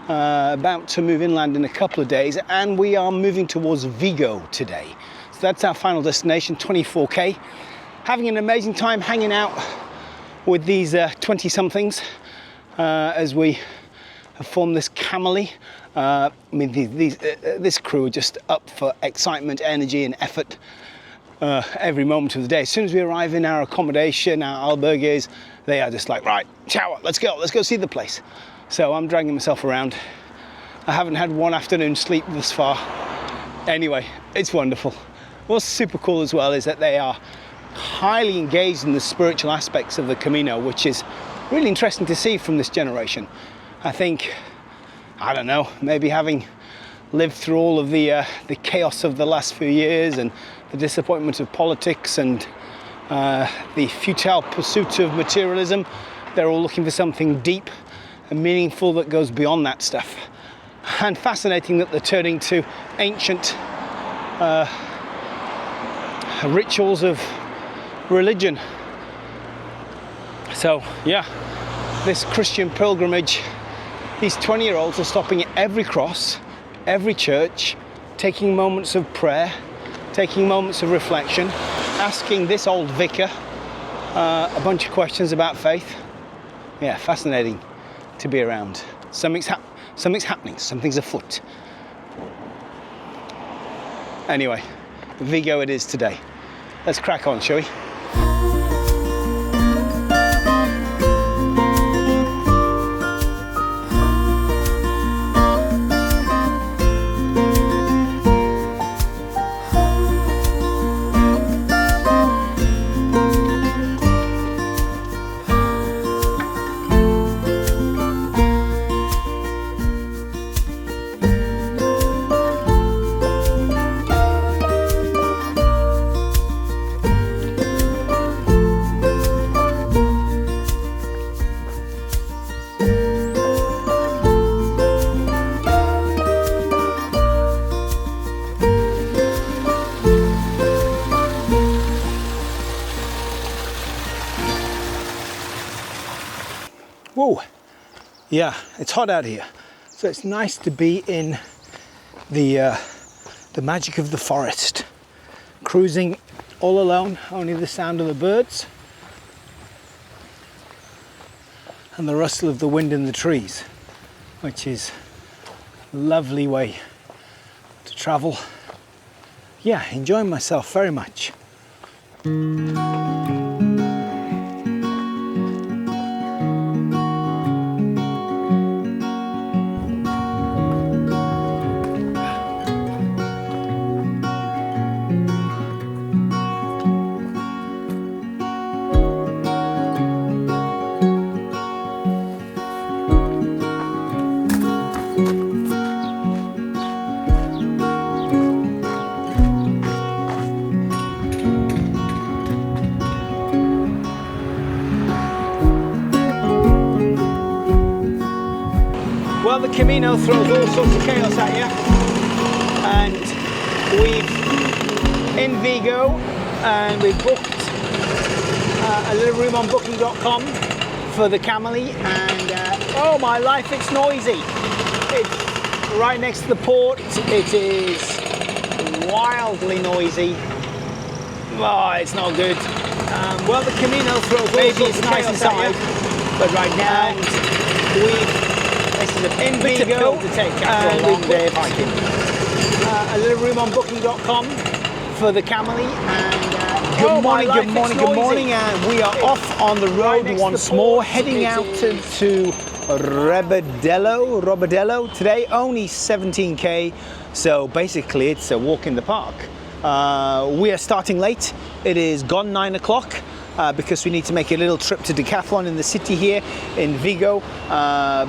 about to move inland in a couple of days, and we are moving towards Vigo today. So that's our final destination, 24k. Having an amazing time hanging out with these 20-somethings as we have formed this camely. I mean, this crew are just up for excitement, energy and effort every moment of the day. As soon as we arrive in our accommodation, our albergues, they are just like, right, shower, let's go see the place. So I'm dragging myself around. I haven't had one afternoon sleep thus far. Anyway, it's wonderful. What's super cool as well is that they are highly engaged in the spiritual aspects of the Camino, which is really interesting to see from this generation. I think, I don't know, maybe having lived through all of the chaos of the last few years and the disappointment of politics and the futile pursuit of materialism, they're all looking for something deep and meaningful that goes beyond that stuff. And fascinating that they're turning to ancient rituals of religion. So yeah, this Christian pilgrimage, these 20-year-olds are stopping at every cross, every church, taking moments of prayer, taking moments of reflection, asking this old vicar a bunch of questions about faith. Yeah, fascinating to be around. Something's happening, something's afoot. Anyway, Vigo it is today. Let's crack on, shall we? Whoa, yeah, it's hot out here, so it's nice to be in the magic of the forest, cruising all alone, only the sound of the birds and the rustle of the wind in the trees, which is a lovely way to travel. Yeah, enjoying myself very much. Well, the Camino throws all sorts of chaos at you, and we've in Vigo, and we've booked a little room on booking.com for the camely, and oh my life, it's noisy. It's right next to the port. It is wildly noisy. Oh, it's not good. Well, the Camino throws all sorts of chaos at you, but right now this is a in Vigo to take after a long day of hiking. A little room on booking.com for the camely, and good morning, and we are off on the road once more, heading out to Robadello today. Only 17k, so basically it's a walk in the park. We are starting late. It is gone 9 o'clock. Because we need to make a little trip to Decathlon in the city here in Vigo,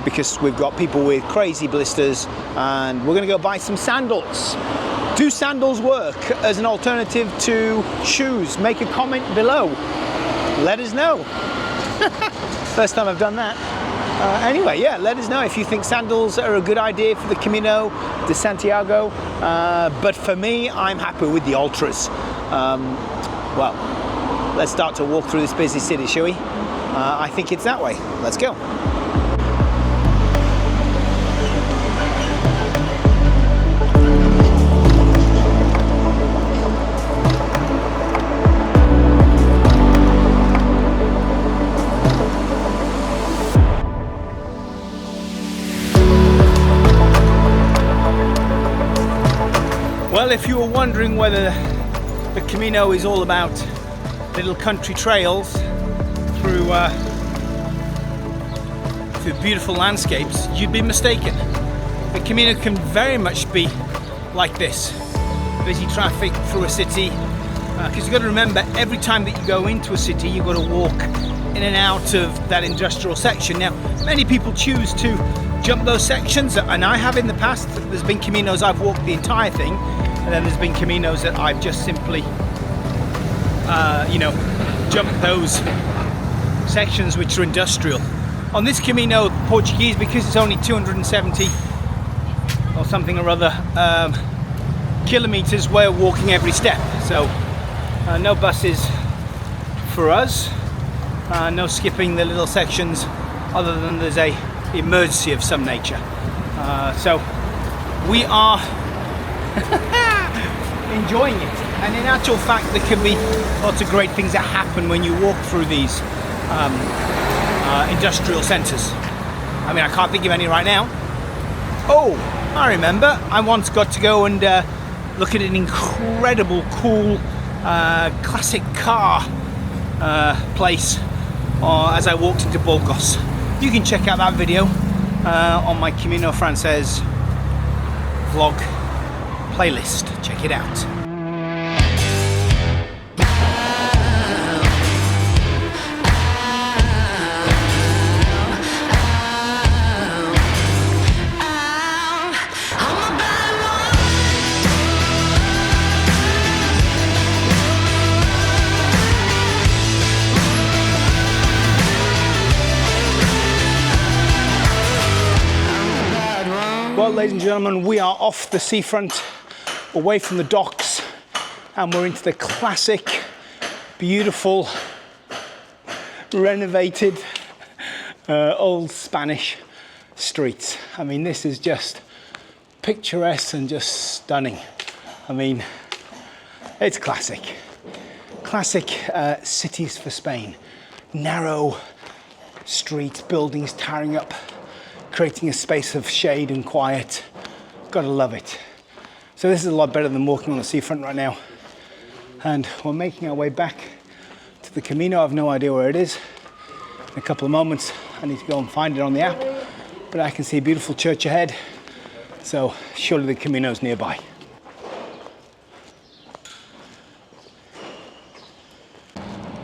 because we've got people with crazy blisters, and we're going to go buy some sandals. Do sandals work as an alternative to shoes? Make a comment below. Let us know. First time I've done that. Anyway, yeah, let us know if you think sandals are a good idea for the Camino de Santiago. But for me, I'm happy with the ultras. Well, let's start to walk through this busy city, shall we? I think it's that way. Let's go. Well, if you were wondering whether the Camino is all about little country trails through beautiful landscapes, you'd be mistaken. The Camino can very much be like this. Busy traffic through a city, because you've got to remember, every time that you go into a city, you've got to walk in and out of that industrial section. Now, many people choose to jump those sections, and I have in the past. There's been Caminos I've walked the entire thing, and then there's been Caminos that I've just simply jumped those sections which are industrial. On this Camino Portuguese, because it's only 270 or something or other kilometers, we're walking every step, so no buses for us, no skipping the little sections, other than there's a emergency of some nature. So we are enjoying it, and in actual fact there can be lots of great things that happen when you walk through these industrial centres. I mean, I can't think of any right now. Oh, I remember, I once got to go and look at an incredible cool classic car place as I walked into Burgos. You can check out that video on my Camino Frances vlog playlist. Check it out. Well, ladies and gentlemen, we are off the seafront, away from the docks, and we're into the classic, beautiful, renovated, old Spanish streets. I mean, this is just picturesque and just stunning. I mean, it's classic. Classic cities for Spain. Narrow streets, buildings towering up, creating a space of shade and quiet. Gotta love it. So this is a lot better than walking on the seafront right now. And we're making our way back to the Camino. I have no idea where it is. In a couple of moments, I need to go and find it on the app. But I can see a beautiful church ahead. So surely the Camino's nearby.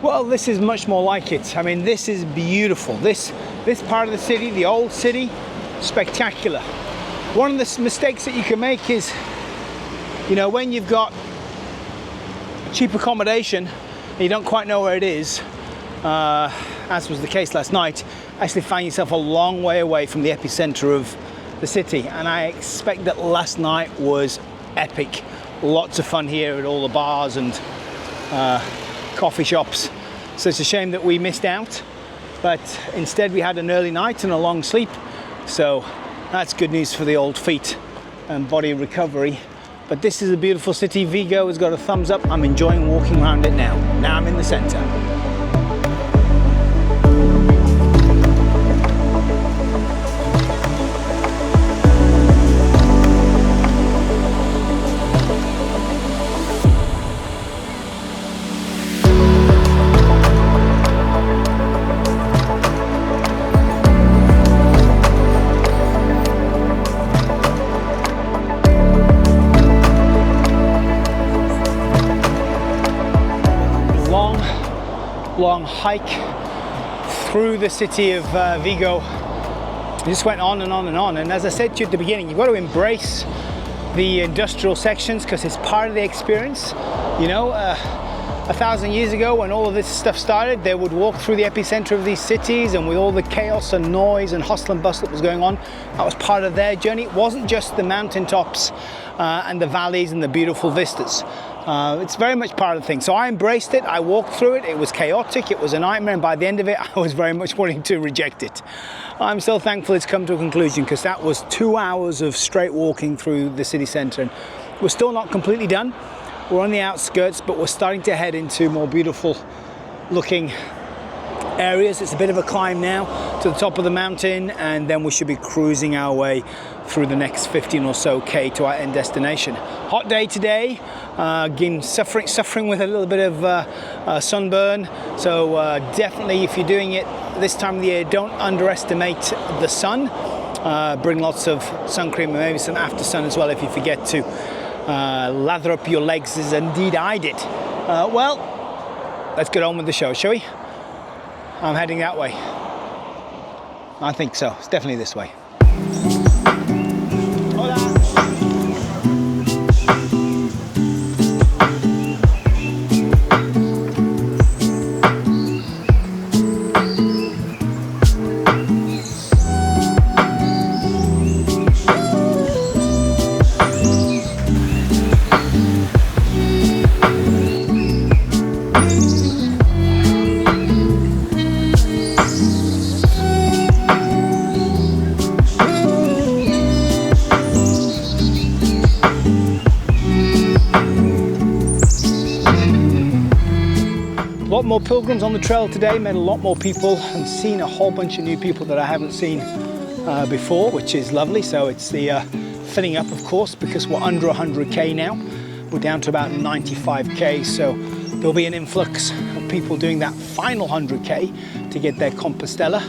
Well, this is much more like it. I mean, this is beautiful. This part of the city, the old city, spectacular. One of the mistakes that you can make is, you know, when you've got cheap accommodation and you don't quite know where it is, as was the case last night, actually find yourself a long way away from the epicenter of the city. And I expect that last night was epic. Lots of fun here at all the bars and coffee shops. So it's a shame that we missed out, but instead we had an early night and a long sleep. So that's good news for the old feet and body recovery. But this is a beautiful city. Vigo has got a thumbs up. I'm enjoying walking around it now. Now I'm in the center. Long hike through the city of Vigo. It just went on and on and on, and as I said to you at the beginning, you've got to embrace the industrial sections because it's part of the experience. You know, 1,000 years ago when all of this stuff started, they would walk through the epicenter of these cities, and with all the chaos and noise and hustle and bustle that was going on, that was part of their journey. It wasn't just the mountaintops and the valleys and the beautiful vistas. It's very much part of the thing. So I embraced it, I walked through it, it was chaotic, it was a nightmare, and by the end of it, I was very much wanting to reject it. I'm so thankful it's come to a conclusion, because that was 2 hours of straight walking through the city centre. And we're still not completely done. We're on the outskirts, but we're starting to head into more beautiful looking areas. It's a bit of a climb now to the top of the mountain, and then we should be cruising our way through the next 15 or so K to our end destination. Hot day today, again suffering with a little bit of sunburn, so definitely if you're doing it this time of the year, don't underestimate the sun. Bring lots of sun cream and maybe some after sun as well if you forget to lather up your legs, as indeed I did. Well, let's get on with the show, shall we? I'm heading that way. I think so. It's definitely this way. Hola. A lot more pilgrims on the trail today, met a lot more people and seen a whole bunch of new people that I haven't seen before, which is lovely. So it's the filling up, of course, because we're under 100k now. We're down to about 95k, so there'll be an influx of people doing that final 100k to get their Compostela.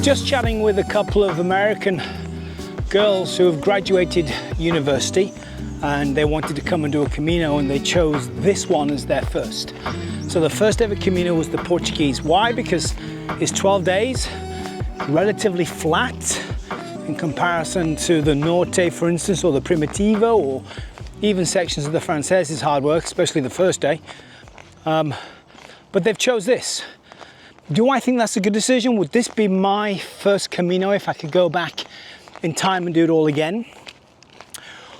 Just chatting with a couple of American girls who have graduated university, and they wanted to come and do a Camino, and they chose this one as their first. So the first ever Camino was the Portuguese. Why? Because it's 12 days, relatively flat in comparison to the Norte, for instance, or the Primitivo, or even sections of the Frances is hard work, especially the first day. But they've chose this. Do I think that's a good decision? Would this be my first Camino if I could go back in time and do it all again?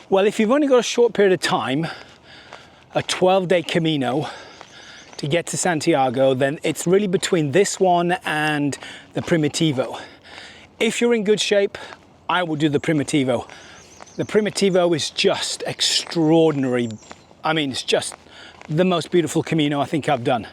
Well, if you've only got a short period of time, a 12-day Camino to get to Santiago, then it's really between this one and the Primitivo. If you're in good shape, I will do the Primitivo. The Primitivo is just extraordinary. I mean, it's just the most beautiful Camino I think I've done.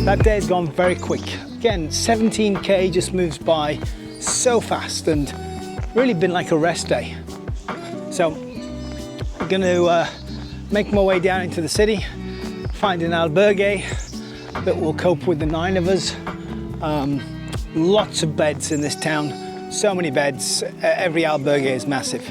That day has gone very quick. Again, 17k just moves by so fast, and really been like a rest day. So I'm going to make my way down into the city, find an albergue that will cope with the 9 of us. Lots of beds in this town, so many beds. Every albergue is massive.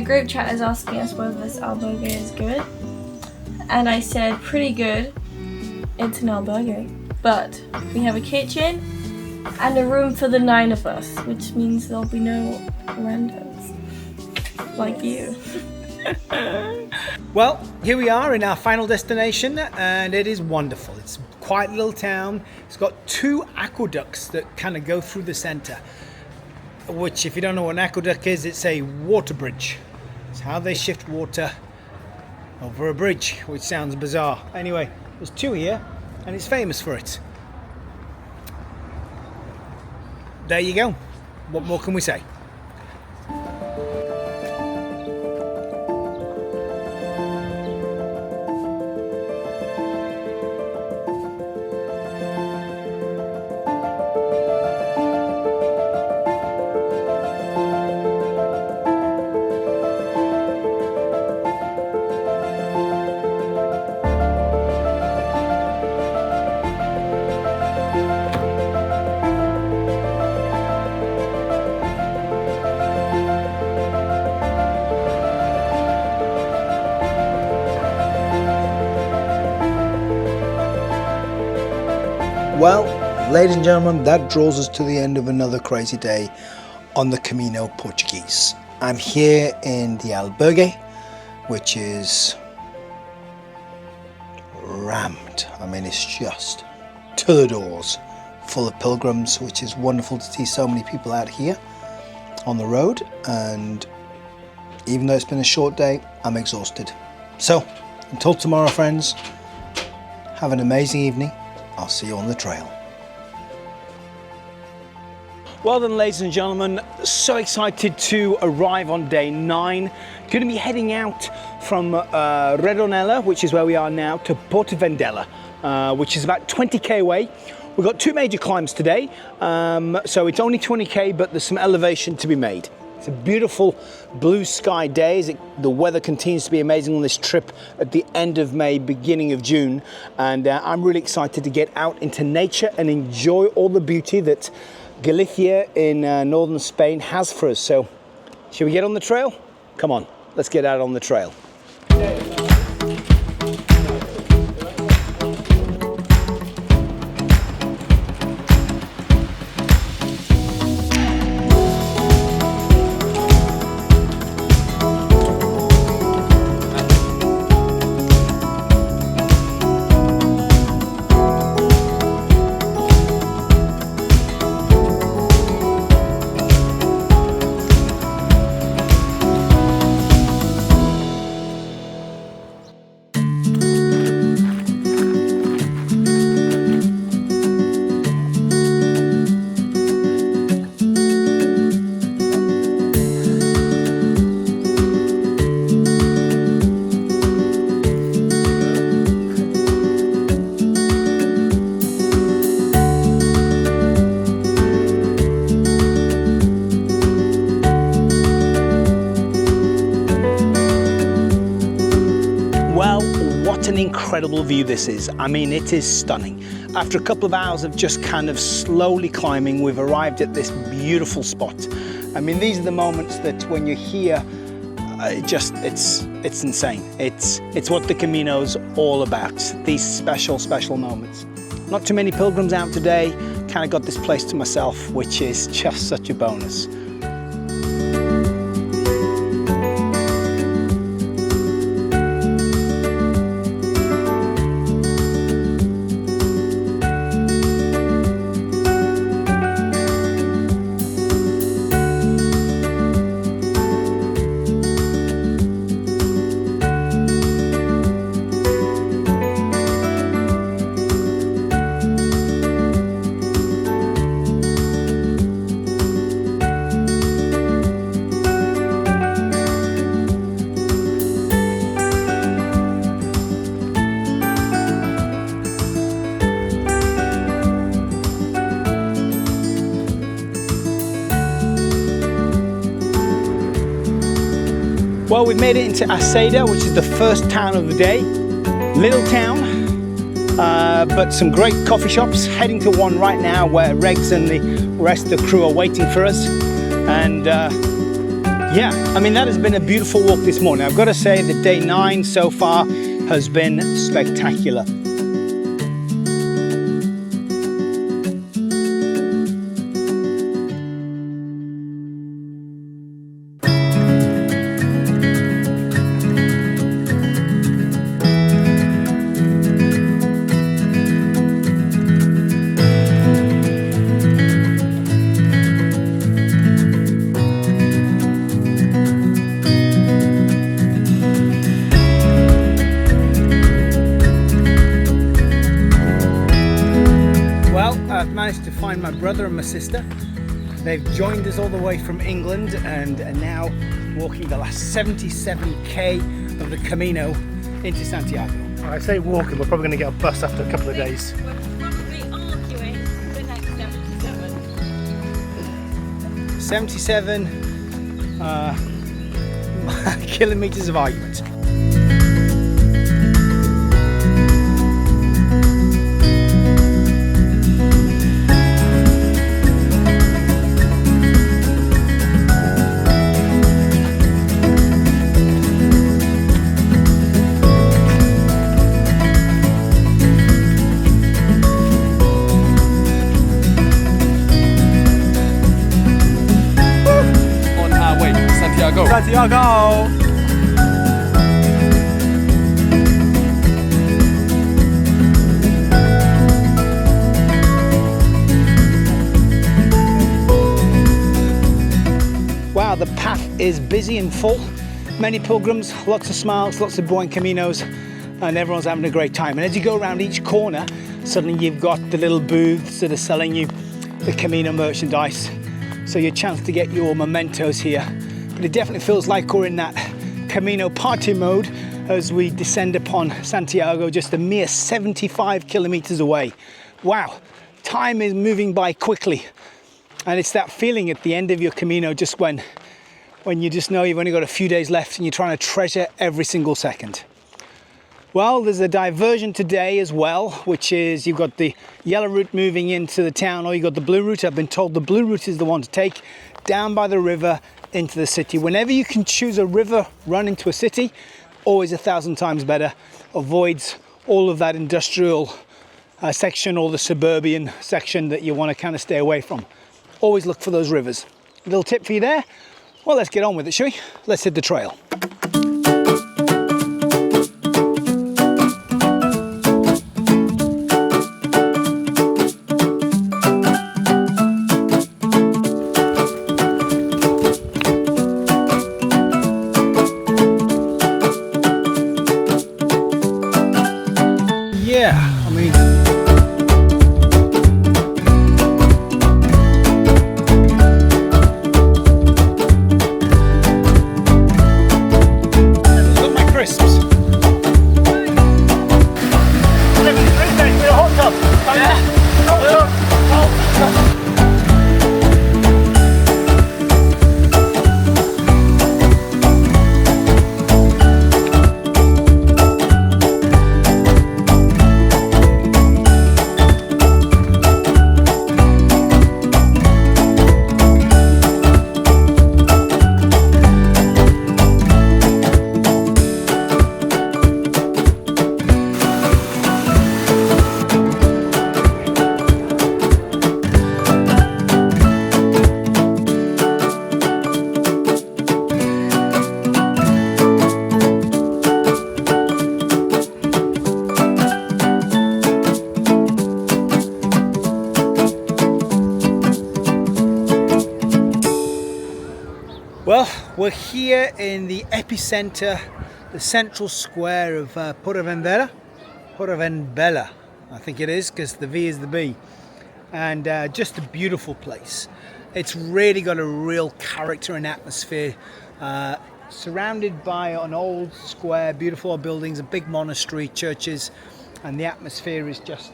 Group chat is asking us whether this albergue is good, and I said pretty good, it's an albergue, but we have a kitchen and a room for the 9 of us, which means there'll be no randos like you. Well, here we are in our final destination, and it is wonderful. It's a quiet little town. It's got 2 aqueducts that kind of go through the center, which, if you don't know what an aqueduct is, it's a water bridge. It's how they shift water over a bridge, which sounds bizarre. Anyway, there's 2 here, and it's famous for it. There you go. What more can we say? Well, ladies and gentlemen, that draws us to the end of another crazy day on the Camino Portuguese. I'm here in the albergue, which is rammed. I mean, it's just to the doors, full of pilgrims, which is wonderful to see so many people out here on the road. And even though it's been a short day, I'm exhausted. So, until tomorrow, friends, have an amazing evening. I'll see you on the trail. Well then, ladies and gentlemen, so excited to arrive on day 9. Going to be heading out from Redonela, which is where we are now, to Portuvendeira, which is about 20k away. We've got 2 major climbs today, so it's only 20k, but there's some elevation to be made. It's a beautiful blue sky day as the weather continues to be amazing on this trip at the end of May, beginning of June. And I'm really excited to get out into nature and enjoy all the beauty that Galicia in northern Spain has for us. So, should we get on the trail? Come on, let's get out on the trail. What an incredible view this is. I mean, it is stunning. After a couple of hours of just kind of slowly climbing, we've arrived at this beautiful spot. I mean, these are the moments that when you're here, it's insane. It's what the Camino's all about, these special moments. Not too many pilgrims out today, kind of got this place to myself, which is just such a bonus. Well, we've made it into Aceida, which is the first town of the day. Little town, but some great coffee shops. Heading to one right now where Regs and the rest of the crew are waiting for us. And yeah, I mean, that has been a beautiful walk this morning. I've got to say that day 9 so far has been spectacular. brother and my sister. They've joined us all the way from England and are now walking the last 77k of the Camino into Santiago. I say walking, we're probably going to get a bus after a couple of days. We're probably arguing the next 77. 77 kilometers of argument. On our way to Santiago. Santiago! Wow, the path is busy and full. Many pilgrims, lots of smiles, lots of buoyant caminos, and everyone's having a great time. And as you go around each corner, suddenly you've got the little booths that are selling you the Camino merchandise. So your chance to get your mementos here. But it definitely feels like we're in that Camino party mode as we descend upon Santiago, just a mere 75 kilometers away. Wow, time is moving by quickly. And it's that feeling at the end of your Camino, just when you just know you've only got a few days left and you're trying to treasure every single second. Well, there's a diversion today as well, which is you've got the yellow route moving into the town, or you've got the blue route. I've been told the blue route is the one to take down by the river into the city. Whenever you can choose a river run into a city, always 1,000 times better. Avoids all of that industrial section or the suburban section that you want to kind of stay away from. Always look for those rivers. A little tip for you there. Well, let's get on with it, shall we? Let's hit the trail. Yeah, I mean, look at my crisps. Well, we're here in the epicenter, the central square of Portugal, I think it is, because the V is the B, and just a beautiful place. It's really got a real character and atmosphere, surrounded by an old square, beautiful old buildings, a big monastery, churches, and the atmosphere is just,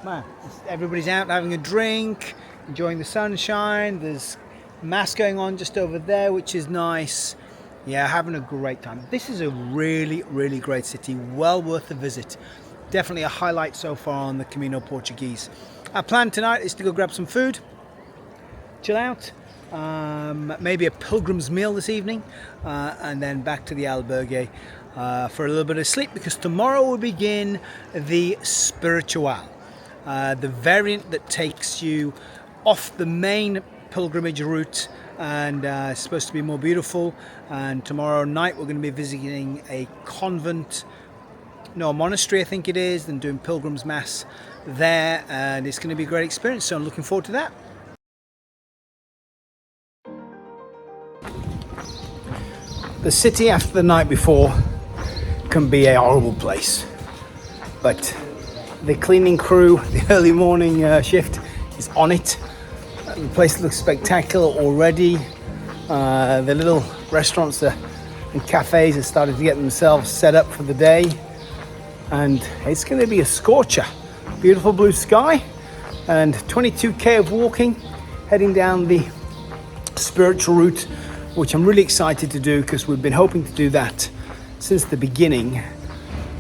man, everybody's out having a drink, enjoying the sunshine. There's mass going on just over there, which is nice. Yeah, having a great time. This is a really, really great city, well worth a visit. Definitely a highlight so far on the Camino Portuguese. Our plan tonight is to go grab some food, chill out, maybe a pilgrim's meal this evening, and then back to the albergue for a little bit of sleep, because tomorrow will begin the spiritual, the variant that takes you off the main pilgrimage route, and it's supposed to be more beautiful. And tomorrow night we're going to be visiting a monastery I think it is, and doing pilgrim's mass there, and it's going to be a great experience, so I'm looking forward to that. The city after the night before can be a horrible place, but the cleaning crew, the early morning shift is on it. The place looks spectacular already. The little restaurants and cafes are starting to get themselves set up for the day. And it's going to be a scorcher. Beautiful blue sky and 22k of walking, heading down the spiritual route, which I'm really excited to do because we've been hoping to do that since the beginning.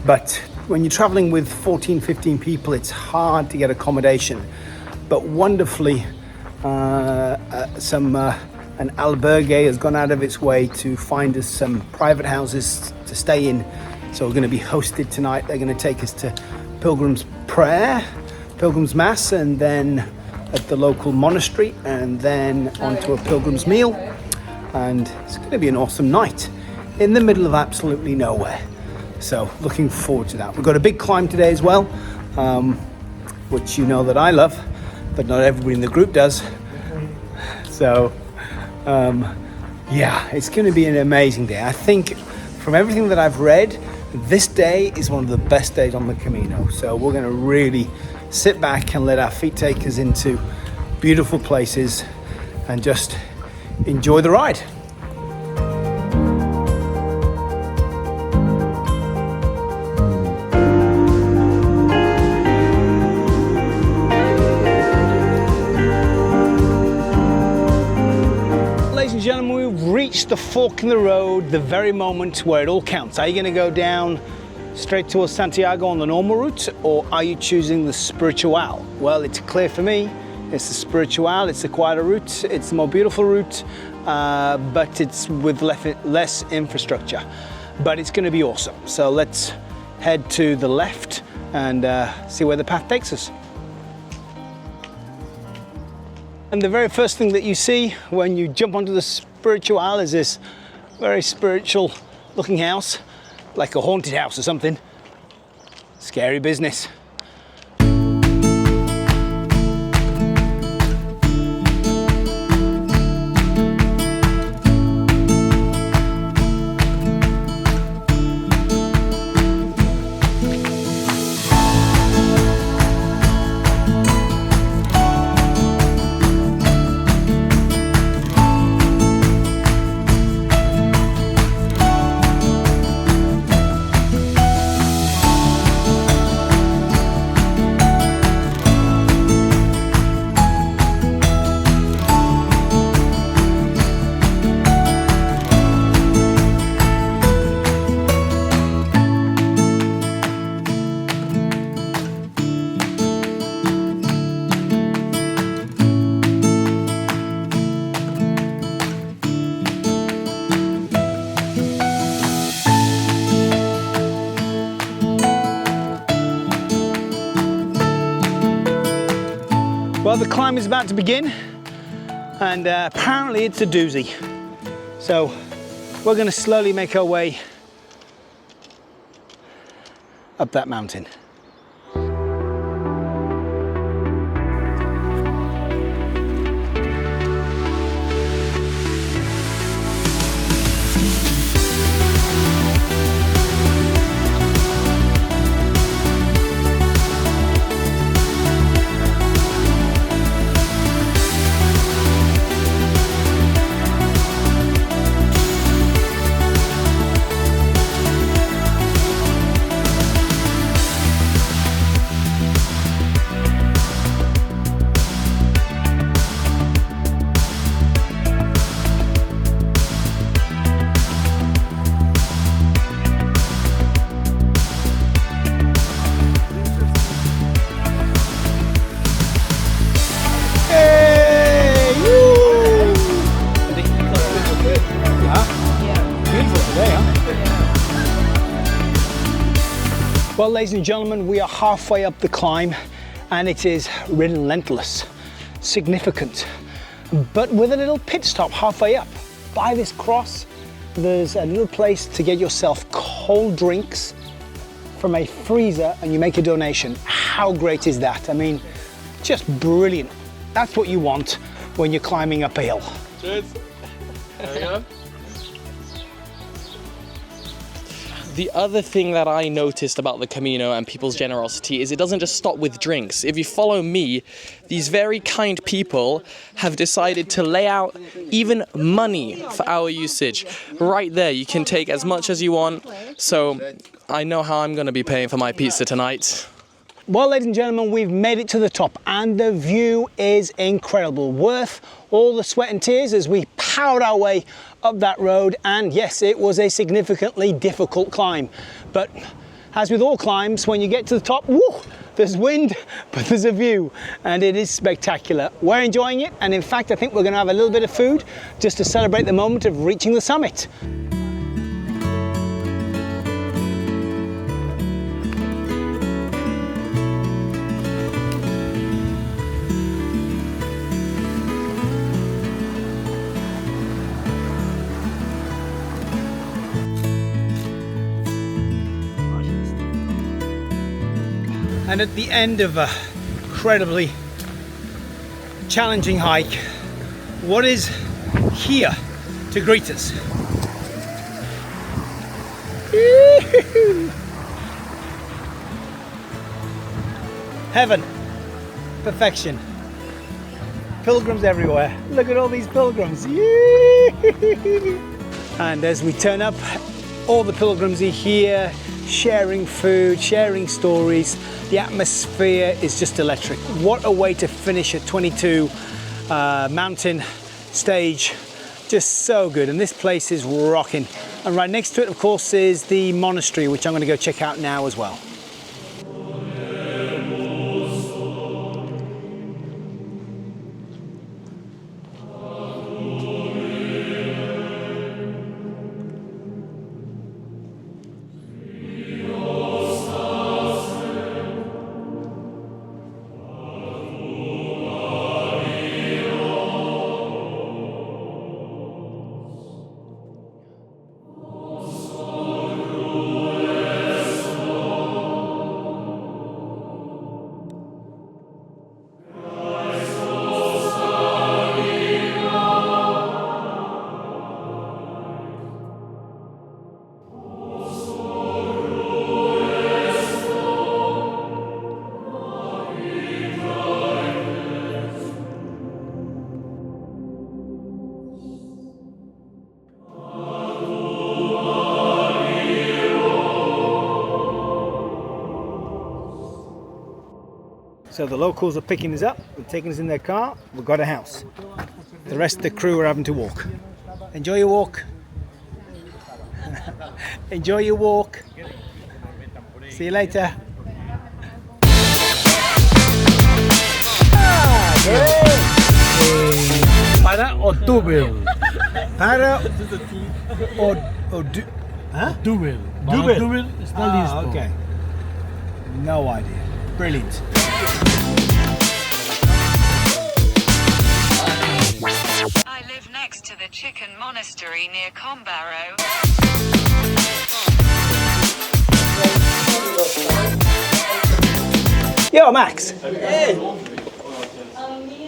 But when you're traveling with 14-15 people, it's hard to get accommodation. But wonderfully, an albergue has gone out of its way to find us some private houses to stay in. So we're going to be hosted tonight. They're going to take us to Pilgrim's Prayer, Pilgrim's Mass, and then at the local monastery, and then onto a Pilgrim's Meal. And it's going to be an awesome night in the middle of absolutely nowhere. So looking forward to that. We've got a big climb today as well, which you know that I love, but not everybody in the group does. So yeah, it's going to be an amazing day. I think from everything that I've read, this day is one of the best days on the Camino. So we're going to really sit back and let our feet take us into beautiful places and just enjoy the ride. Ladies and gentlemen, we've reached the fork in the road, the very moment where it all counts. Are you going to go down straight towards Santiago on the normal route, or are you choosing the spiritual? Well, it's clear for me. It's the spiritual, it's the quieter route, it's the more beautiful route, but it's with less infrastructure. But it's going to be awesome. So let's head to the left and see where the path takes us. And the very first thing that you see when you jump onto the spiritual is this very spiritual looking house, like a haunted house or something. Scary business. Well, the climb is about to begin, and apparently it's a doozy. So we're going to slowly make our way up that mountain. Well, ladies and gentlemen, we are halfway up the climb and it is relentless, significant, but with a little pit stop halfway up. By this cross, there's a little place to get yourself cold drinks from a freezer and you make a donation. How great is that? I mean, just brilliant. That's what you want when you're climbing up a hill. Cheers. There we go. The other thing that I noticed about the Camino and people's generosity is it doesn't just stop with drinks. If you follow me, these very kind people have decided to lay out even money for our usage. Right there, you can take as much as you want. So I know how I'm going to be paying for my pizza tonight. Well, ladies and gentlemen, we've made it to the top and the view is incredible. Worth all the sweat and tears as we powered our way up that road. And yes, it was a significantly difficult climb. But as with all climbs, when you get to the top, woo, there's wind, but there's a view and it is spectacular. We're enjoying it. And in fact, I think we're going to have a little bit of food just to celebrate the moment of reaching the summit. And at the end of an incredibly challenging hike, what is here to greet us? Heaven, perfection, pilgrims everywhere. Look at all these pilgrims. And as we turn up, all the pilgrims are here, sharing food, sharing stories. The atmosphere is just electric. What a way to finish a 22 mountain stage. Just so good. And this place is rocking. And right next to it, of course, is the monastery, which I'm going to go check out now as well. So the locals are picking us up, they're taking us in their car, we've got a house. The rest of the crew are having to walk. Enjoy your walk. Enjoy your walk. See you later. Para outubro. Para outubro. Outubro está listo. Okay. No idea. Brilliant. I live next to the chicken monastery near Combaro. Yo, Max. Hey.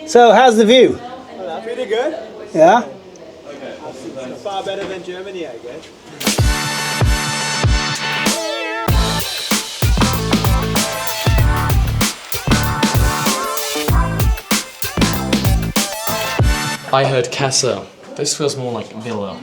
So, how's the view? Pretty good. Yeah? It's far better than Germany, I guess. I heard casa. This feels more like villa.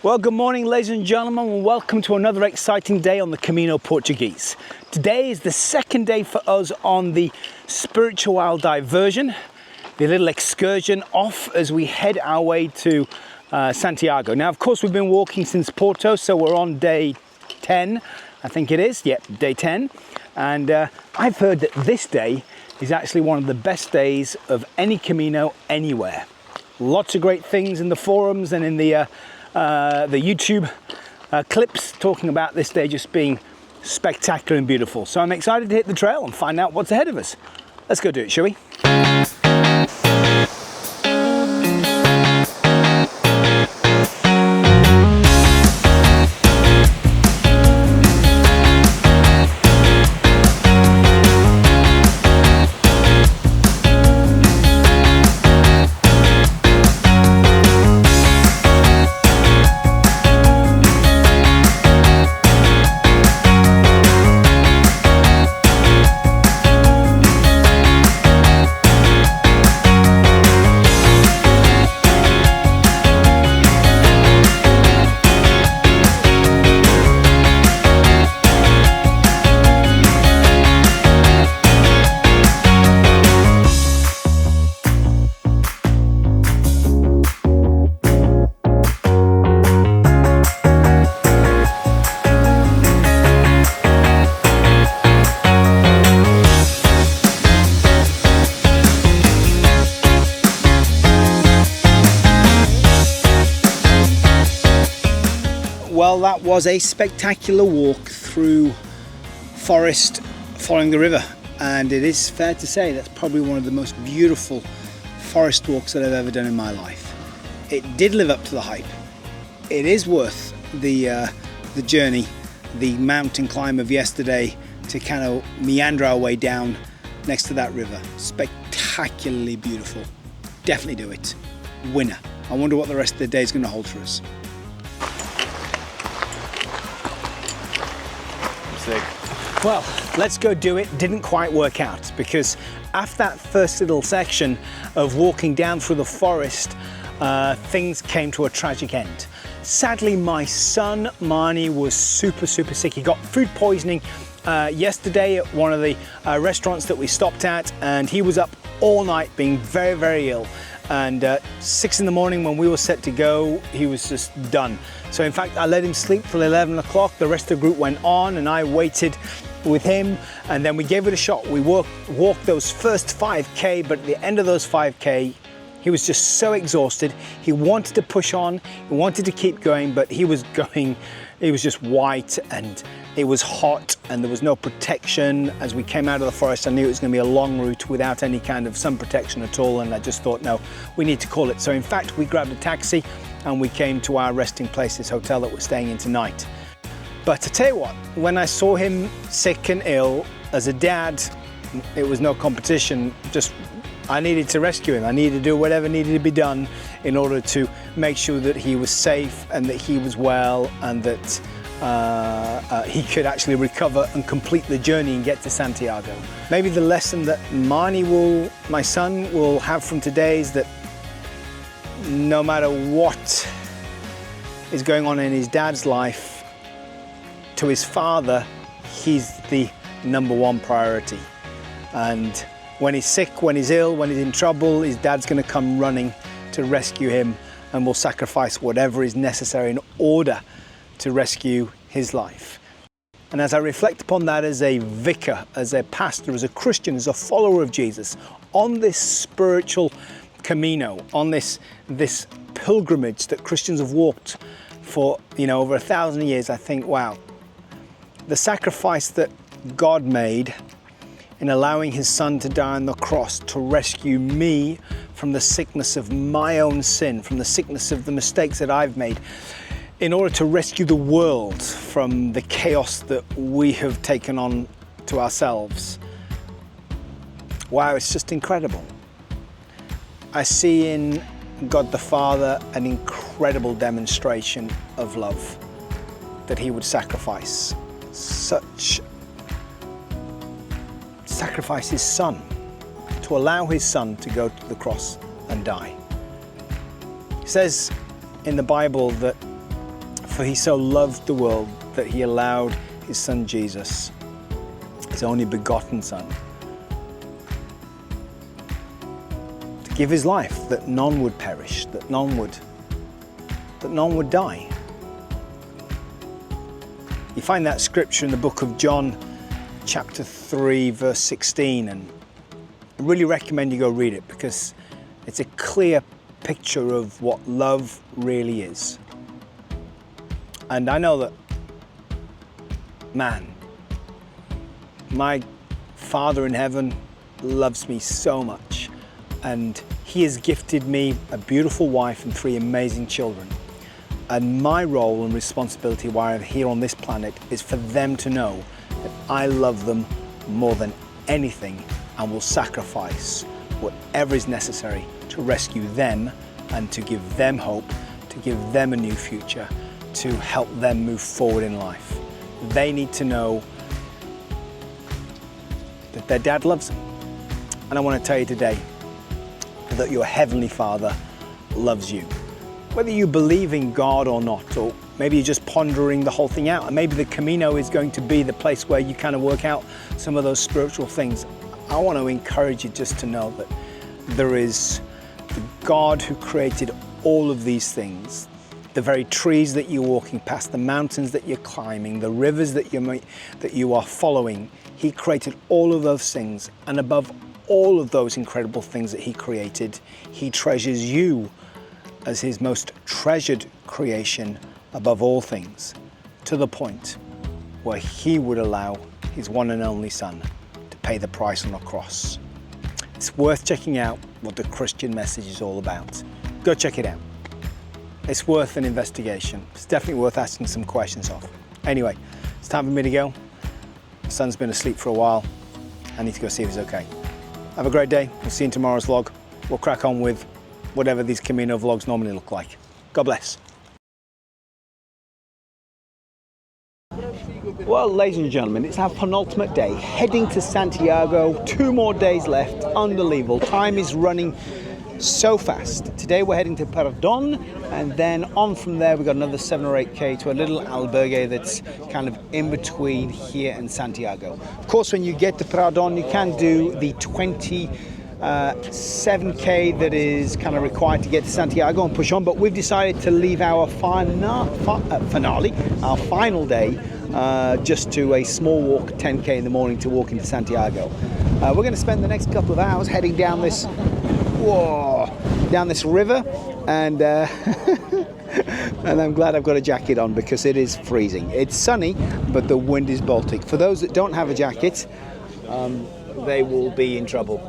Well, good morning, ladies and gentlemen, and welcome to another exciting day on the Camino Portuguese. Today is the second day for us on the spiritual diversion, the little excursion off as we head our way to Santiago. Now, of course, we've been walking since Porto, so we're on day 10, I think it is. Yep, day 10. And I've heard that this day is actually one of the best days of any Camino anywhere. Lots of great things in the forums and in the YouTube clips talking about this day just being spectacular and beautiful. So I'm excited to hit the trail and find out what's ahead of us. Let's go do it, shall we? Well, that was a spectacular walk through forest following the river, and it is fair to say that's probably one of the most beautiful forest walks that I've ever done in my life. It did live up to the hype. It is worth the journey, the mountain climb of yesterday to kind of meander our way down next to that river. Spectacularly beautiful. Definitely do it. Winner. I wonder what the rest of the day is going to hold for us. Sick. Well, let's go do it. Didn't quite work out because after that first little section of walking down through the forest, things came to a tragic end. Sadly, my son Marnie was super sick. He got food poisoning yesterday at one of the restaurants that we stopped at, and he was up all night being very ill. And 6 in the morning when we were set to go, he was just done. So in fact, I let him sleep till 11 o'clock. The rest of the group went on and I waited with him, and then we gave it a shot. We walked those first 5K, but at the end of those 5K, he was just so exhausted. He wanted to push on, he wanted to keep going, but he was just white and it was hot and there was no protection. As we came out of the forest, I knew it was going to be a long route without any kind of sun protection at all, and I just thought, no, we need to call it. So in fact, we grabbed a taxi and we came to our resting place, this hotel that we're staying in tonight. But to tell you what, when I saw him sick and ill, as a dad, it was no competition. I needed to rescue him. I needed to do whatever needed to be done in order to make sure that he was safe and that he was well and that he could actually recover and complete the journey and get to Santiago. Maybe the lesson that Marnie my son will have from today is that no matter what is going on in his dad's life, to his father, he's the #1 priority. And when he's sick, when he's ill, when he's in trouble, his dad's going to come running to rescue him and will sacrifice whatever is necessary in order to rescue his life. And as I reflect upon that as a vicar, as a pastor, as a Christian, as a follower of Jesus, on this spiritual Camino, on this pilgrimage that Christians have walked for over 1,000 years, I think, wow, the sacrifice that God made in allowing his son to die on the cross to rescue me from the sickness of my own sin, from the sickness of the mistakes that I've made, in order to rescue the world from the chaos that we have taken on to ourselves. Wow, it's just incredible. I see in God the Father an incredible demonstration of love, that he would sacrifice his son, to allow his son to go to the cross and die. It says in the Bible that for he so loved the world that he allowed his son Jesus, his only begotten son, to give his life that none would perish, that none would die. You find that scripture in the book of John, chapter 3, verse 16, and I really recommend you go read it because it's a clear picture of what love really is. And I know that, man, my Father in heaven loves me so much, and he has gifted me a beautiful wife and 3 amazing children. And my role and responsibility while I'm here on this planet is for them to know that I love them more than anything and will sacrifice whatever is necessary to rescue them and to give them hope, to give them a new future, to help them move forward in life. They need to know that their dad loves them. And I want to tell you today that your Heavenly Father loves you. Whether you believe in God or not, or maybe you're just pondering the whole thing out, and maybe the Camino is going to be the place where you kind of work out some of those spiritual things, I want to encourage you just to know that there is the God who created all of these things, the very trees that you're walking past, the mountains that you're climbing, the rivers that you are following. He created all of those things, and above all of those incredible things that he created, he treasures you as his most treasured creation above all things, to the point where he would allow his one and only son to pay the price on a cross. It's worth checking out what the Christian message is all about. Go check it out. It's worth an investigation. It's definitely worth asking some questions of. Anyway, it's time for me to go. My son's been asleep for a while. I need to go see if he's okay. Have a great day. We'll see you in tomorrow's vlog. We'll crack on with whatever these Camino vlogs normally look like. God bless. Well, ladies and gentlemen, it's our penultimate day, heading to Santiago. 2 more days left. Unbelievable. Time is running so fast. Today we're heading to Pardon, and then on from there we've got another 7 or 8k to a little albergue that's kind of in between here and Santiago. Of course, when you get to Pardon, you can do the 7k that is kind of required to get to Santiago and push on, but we've decided to leave our finale, our final day, just to a small walk, 10k in the morning, to walk into Santiago. We're going to spend the next couple of hours heading down this river, and and I'm glad I've got a jacket on because it is freezing. It's sunny, but the wind is Baltic. For those that don't have a jacket, they will be in trouble.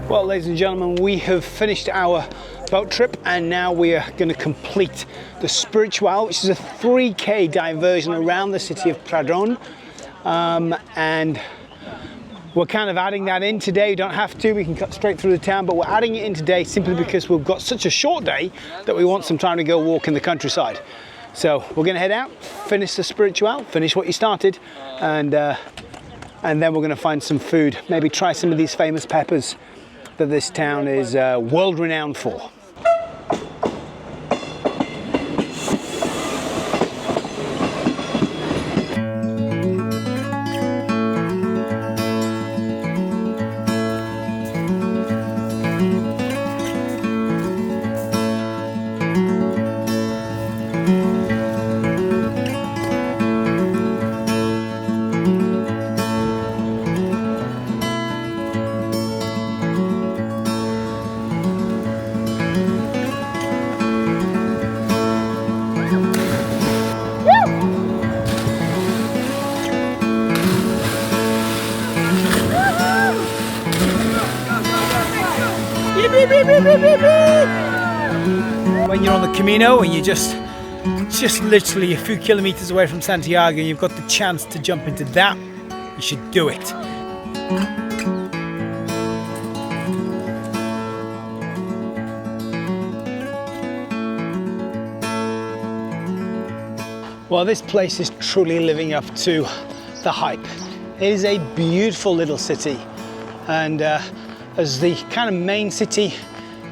Well, ladies and gentlemen, we have finished our boat trip, and now we are going to complete the Spiritual, which is a 3k diversion around the city of Pradón, and we're kind of adding that in today. You don't have to, we can cut straight through the town, but we're adding it in today simply because we've got such a short day that we want some time to go walk in the countryside. So we're going to head out, finish the Spiritual, finish what you started, and then we're going to find some food, maybe try some of these famous peppers that this town is world renowned for. When you're on the Camino and you're just literally a few kilometers away from Santiago, you've got the chance to jump into that, you should do it. Well, this place is truly living up to the hype. It is a beautiful little city, and as the kind of main city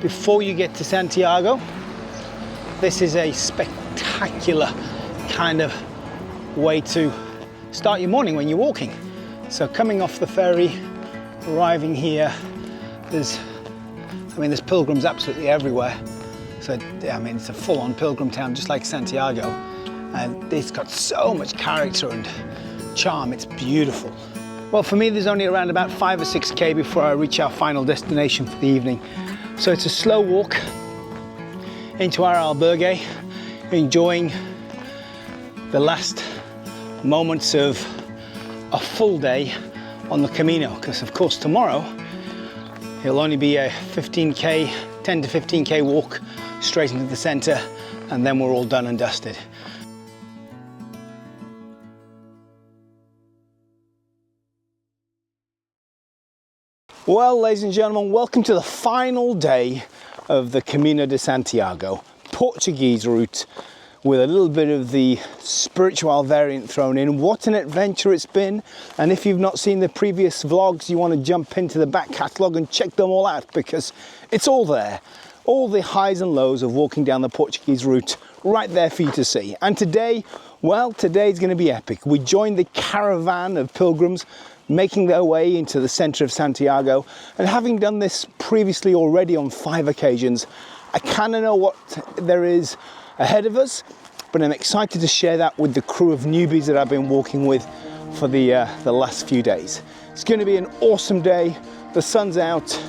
before you get to Santiago, this is a spectacular kind of way to start your morning when you're walking. So coming off the ferry, arriving here, there's pilgrims absolutely everywhere. So it's a full-on pilgrim town, just like Santiago, and it's got so much character and charm. It's beautiful. Well, for me, there's only around about 5 or 6k before I reach our final destination for the evening. So it's a slow walk into our albergue, enjoying the last moments of a full day on the Camino, because of course tomorrow it'll only be a 10 to 15k walk straight into the center, and then we're all done and dusted. Well, ladies and gentlemen, welcome to the final day of the Camino de Santiago, Portuguese route, with a little bit of the spiritual variant thrown in. What an adventure it's been. And if you've not seen the previous vlogs, you want to jump into the back catalogue and check them all out, because it's all there. All the highs and lows of walking down the Portuguese route right there for you to see. And today, well, today's going to be epic. We joined the caravan of pilgrims making their way into the center of Santiago, and having done this previously already on 5 occasions, I kind of know what there is ahead of us, but I'm excited to share that with the crew of newbies that I've been walking with for the last few days. It's going to be an awesome day. The sun's out.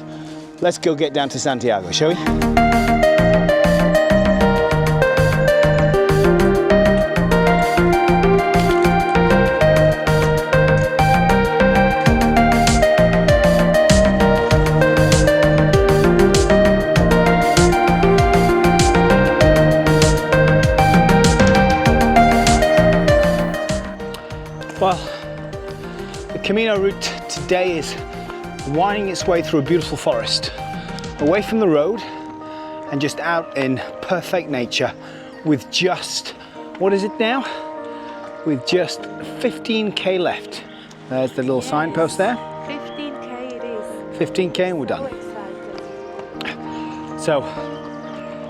Let's go get down to Santiago, shall we? Well, the Camino route today is winding its way through a beautiful forest, away from the road and just out in perfect nature, with just, what is it now? With just 15k left. There's the little signpost there. 15k it is. 15k and we're done. So,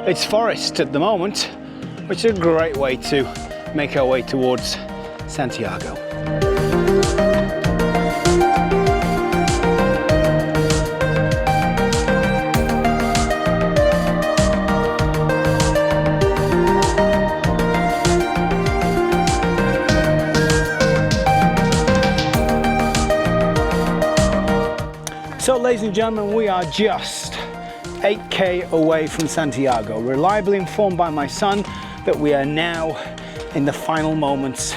it's forest at the moment, which is a great way to make our way towards Santiago. So, ladies and gentlemen, we are just 8k away from Santiago. Reliably informed by my son that we are now in the final moments,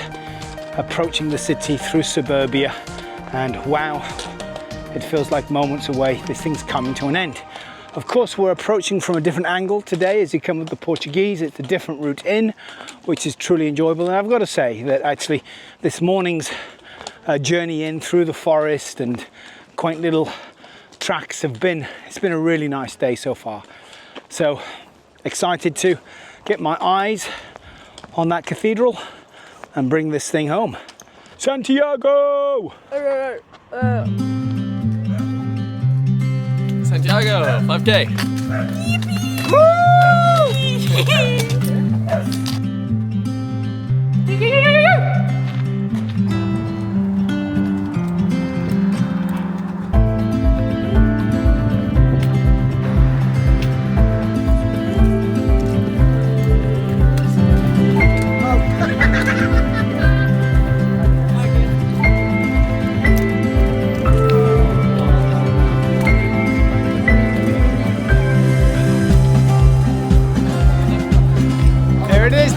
approaching the city through suburbia, and wow, it feels like moments away. This thing's coming to an end. Of course, we're approaching from a different angle today as you come with the Portuguese. It's a different route in, which is truly enjoyable. And I've got to say that actually this morning's journey in through the forest and quaint little tracks it's been a really nice day so far. So excited to get my eyes on that cathedral and bring this thing home. Santiago! Santiago, 5k.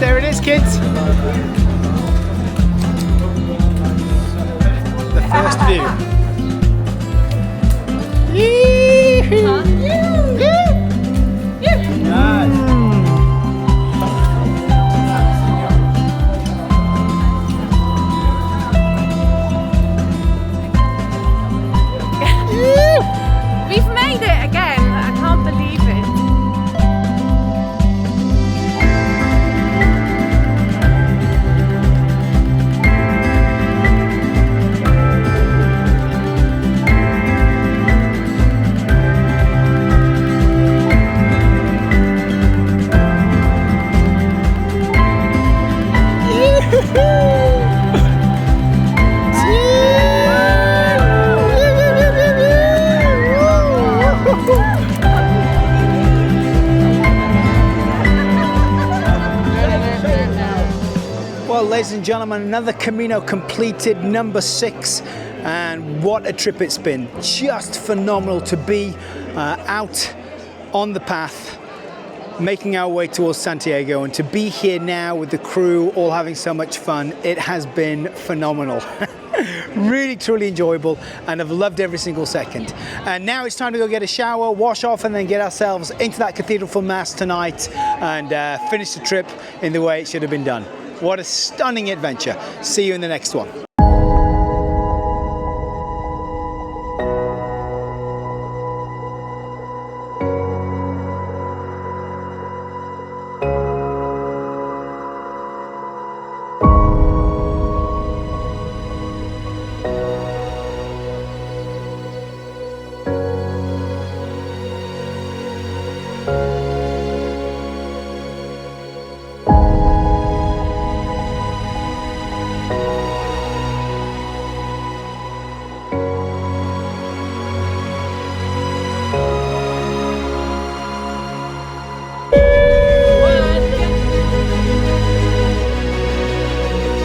There it is, kids. The first view. We've made it again. I can't believe it. Well, ladies and gentlemen, another Camino completed, number 6, and what a trip it's been. Just phenomenal to be out on the path, making our way towards Santiago, and to be here now with the crew all having so much fun. It has been phenomenal. Really, truly enjoyable, and I've loved every single second. And now it's time to go get a shower, wash off, and then get ourselves into that cathedral for Mass tonight and finish the trip in the way it should have been done. What a stunning adventure. See you in the next one.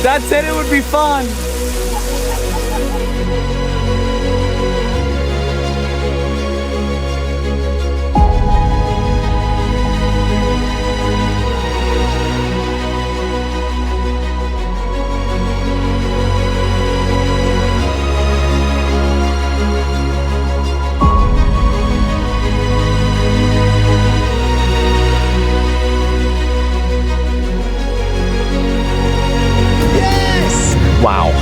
Dad said it would be fun. Wow.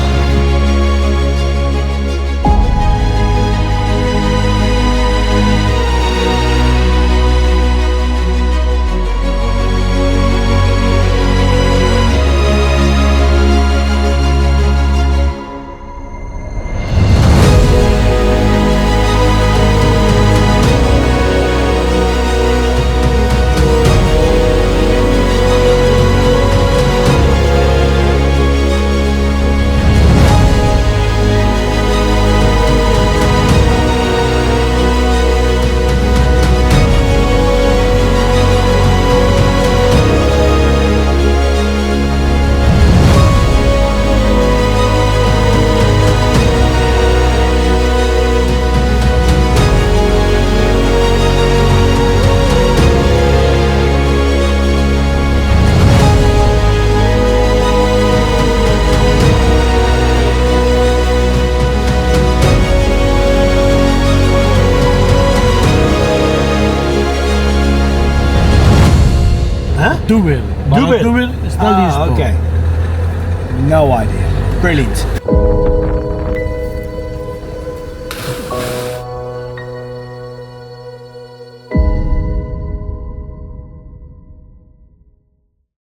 Portugal. Portugal. Portugal está listo. Okay. No idea. Brilliant.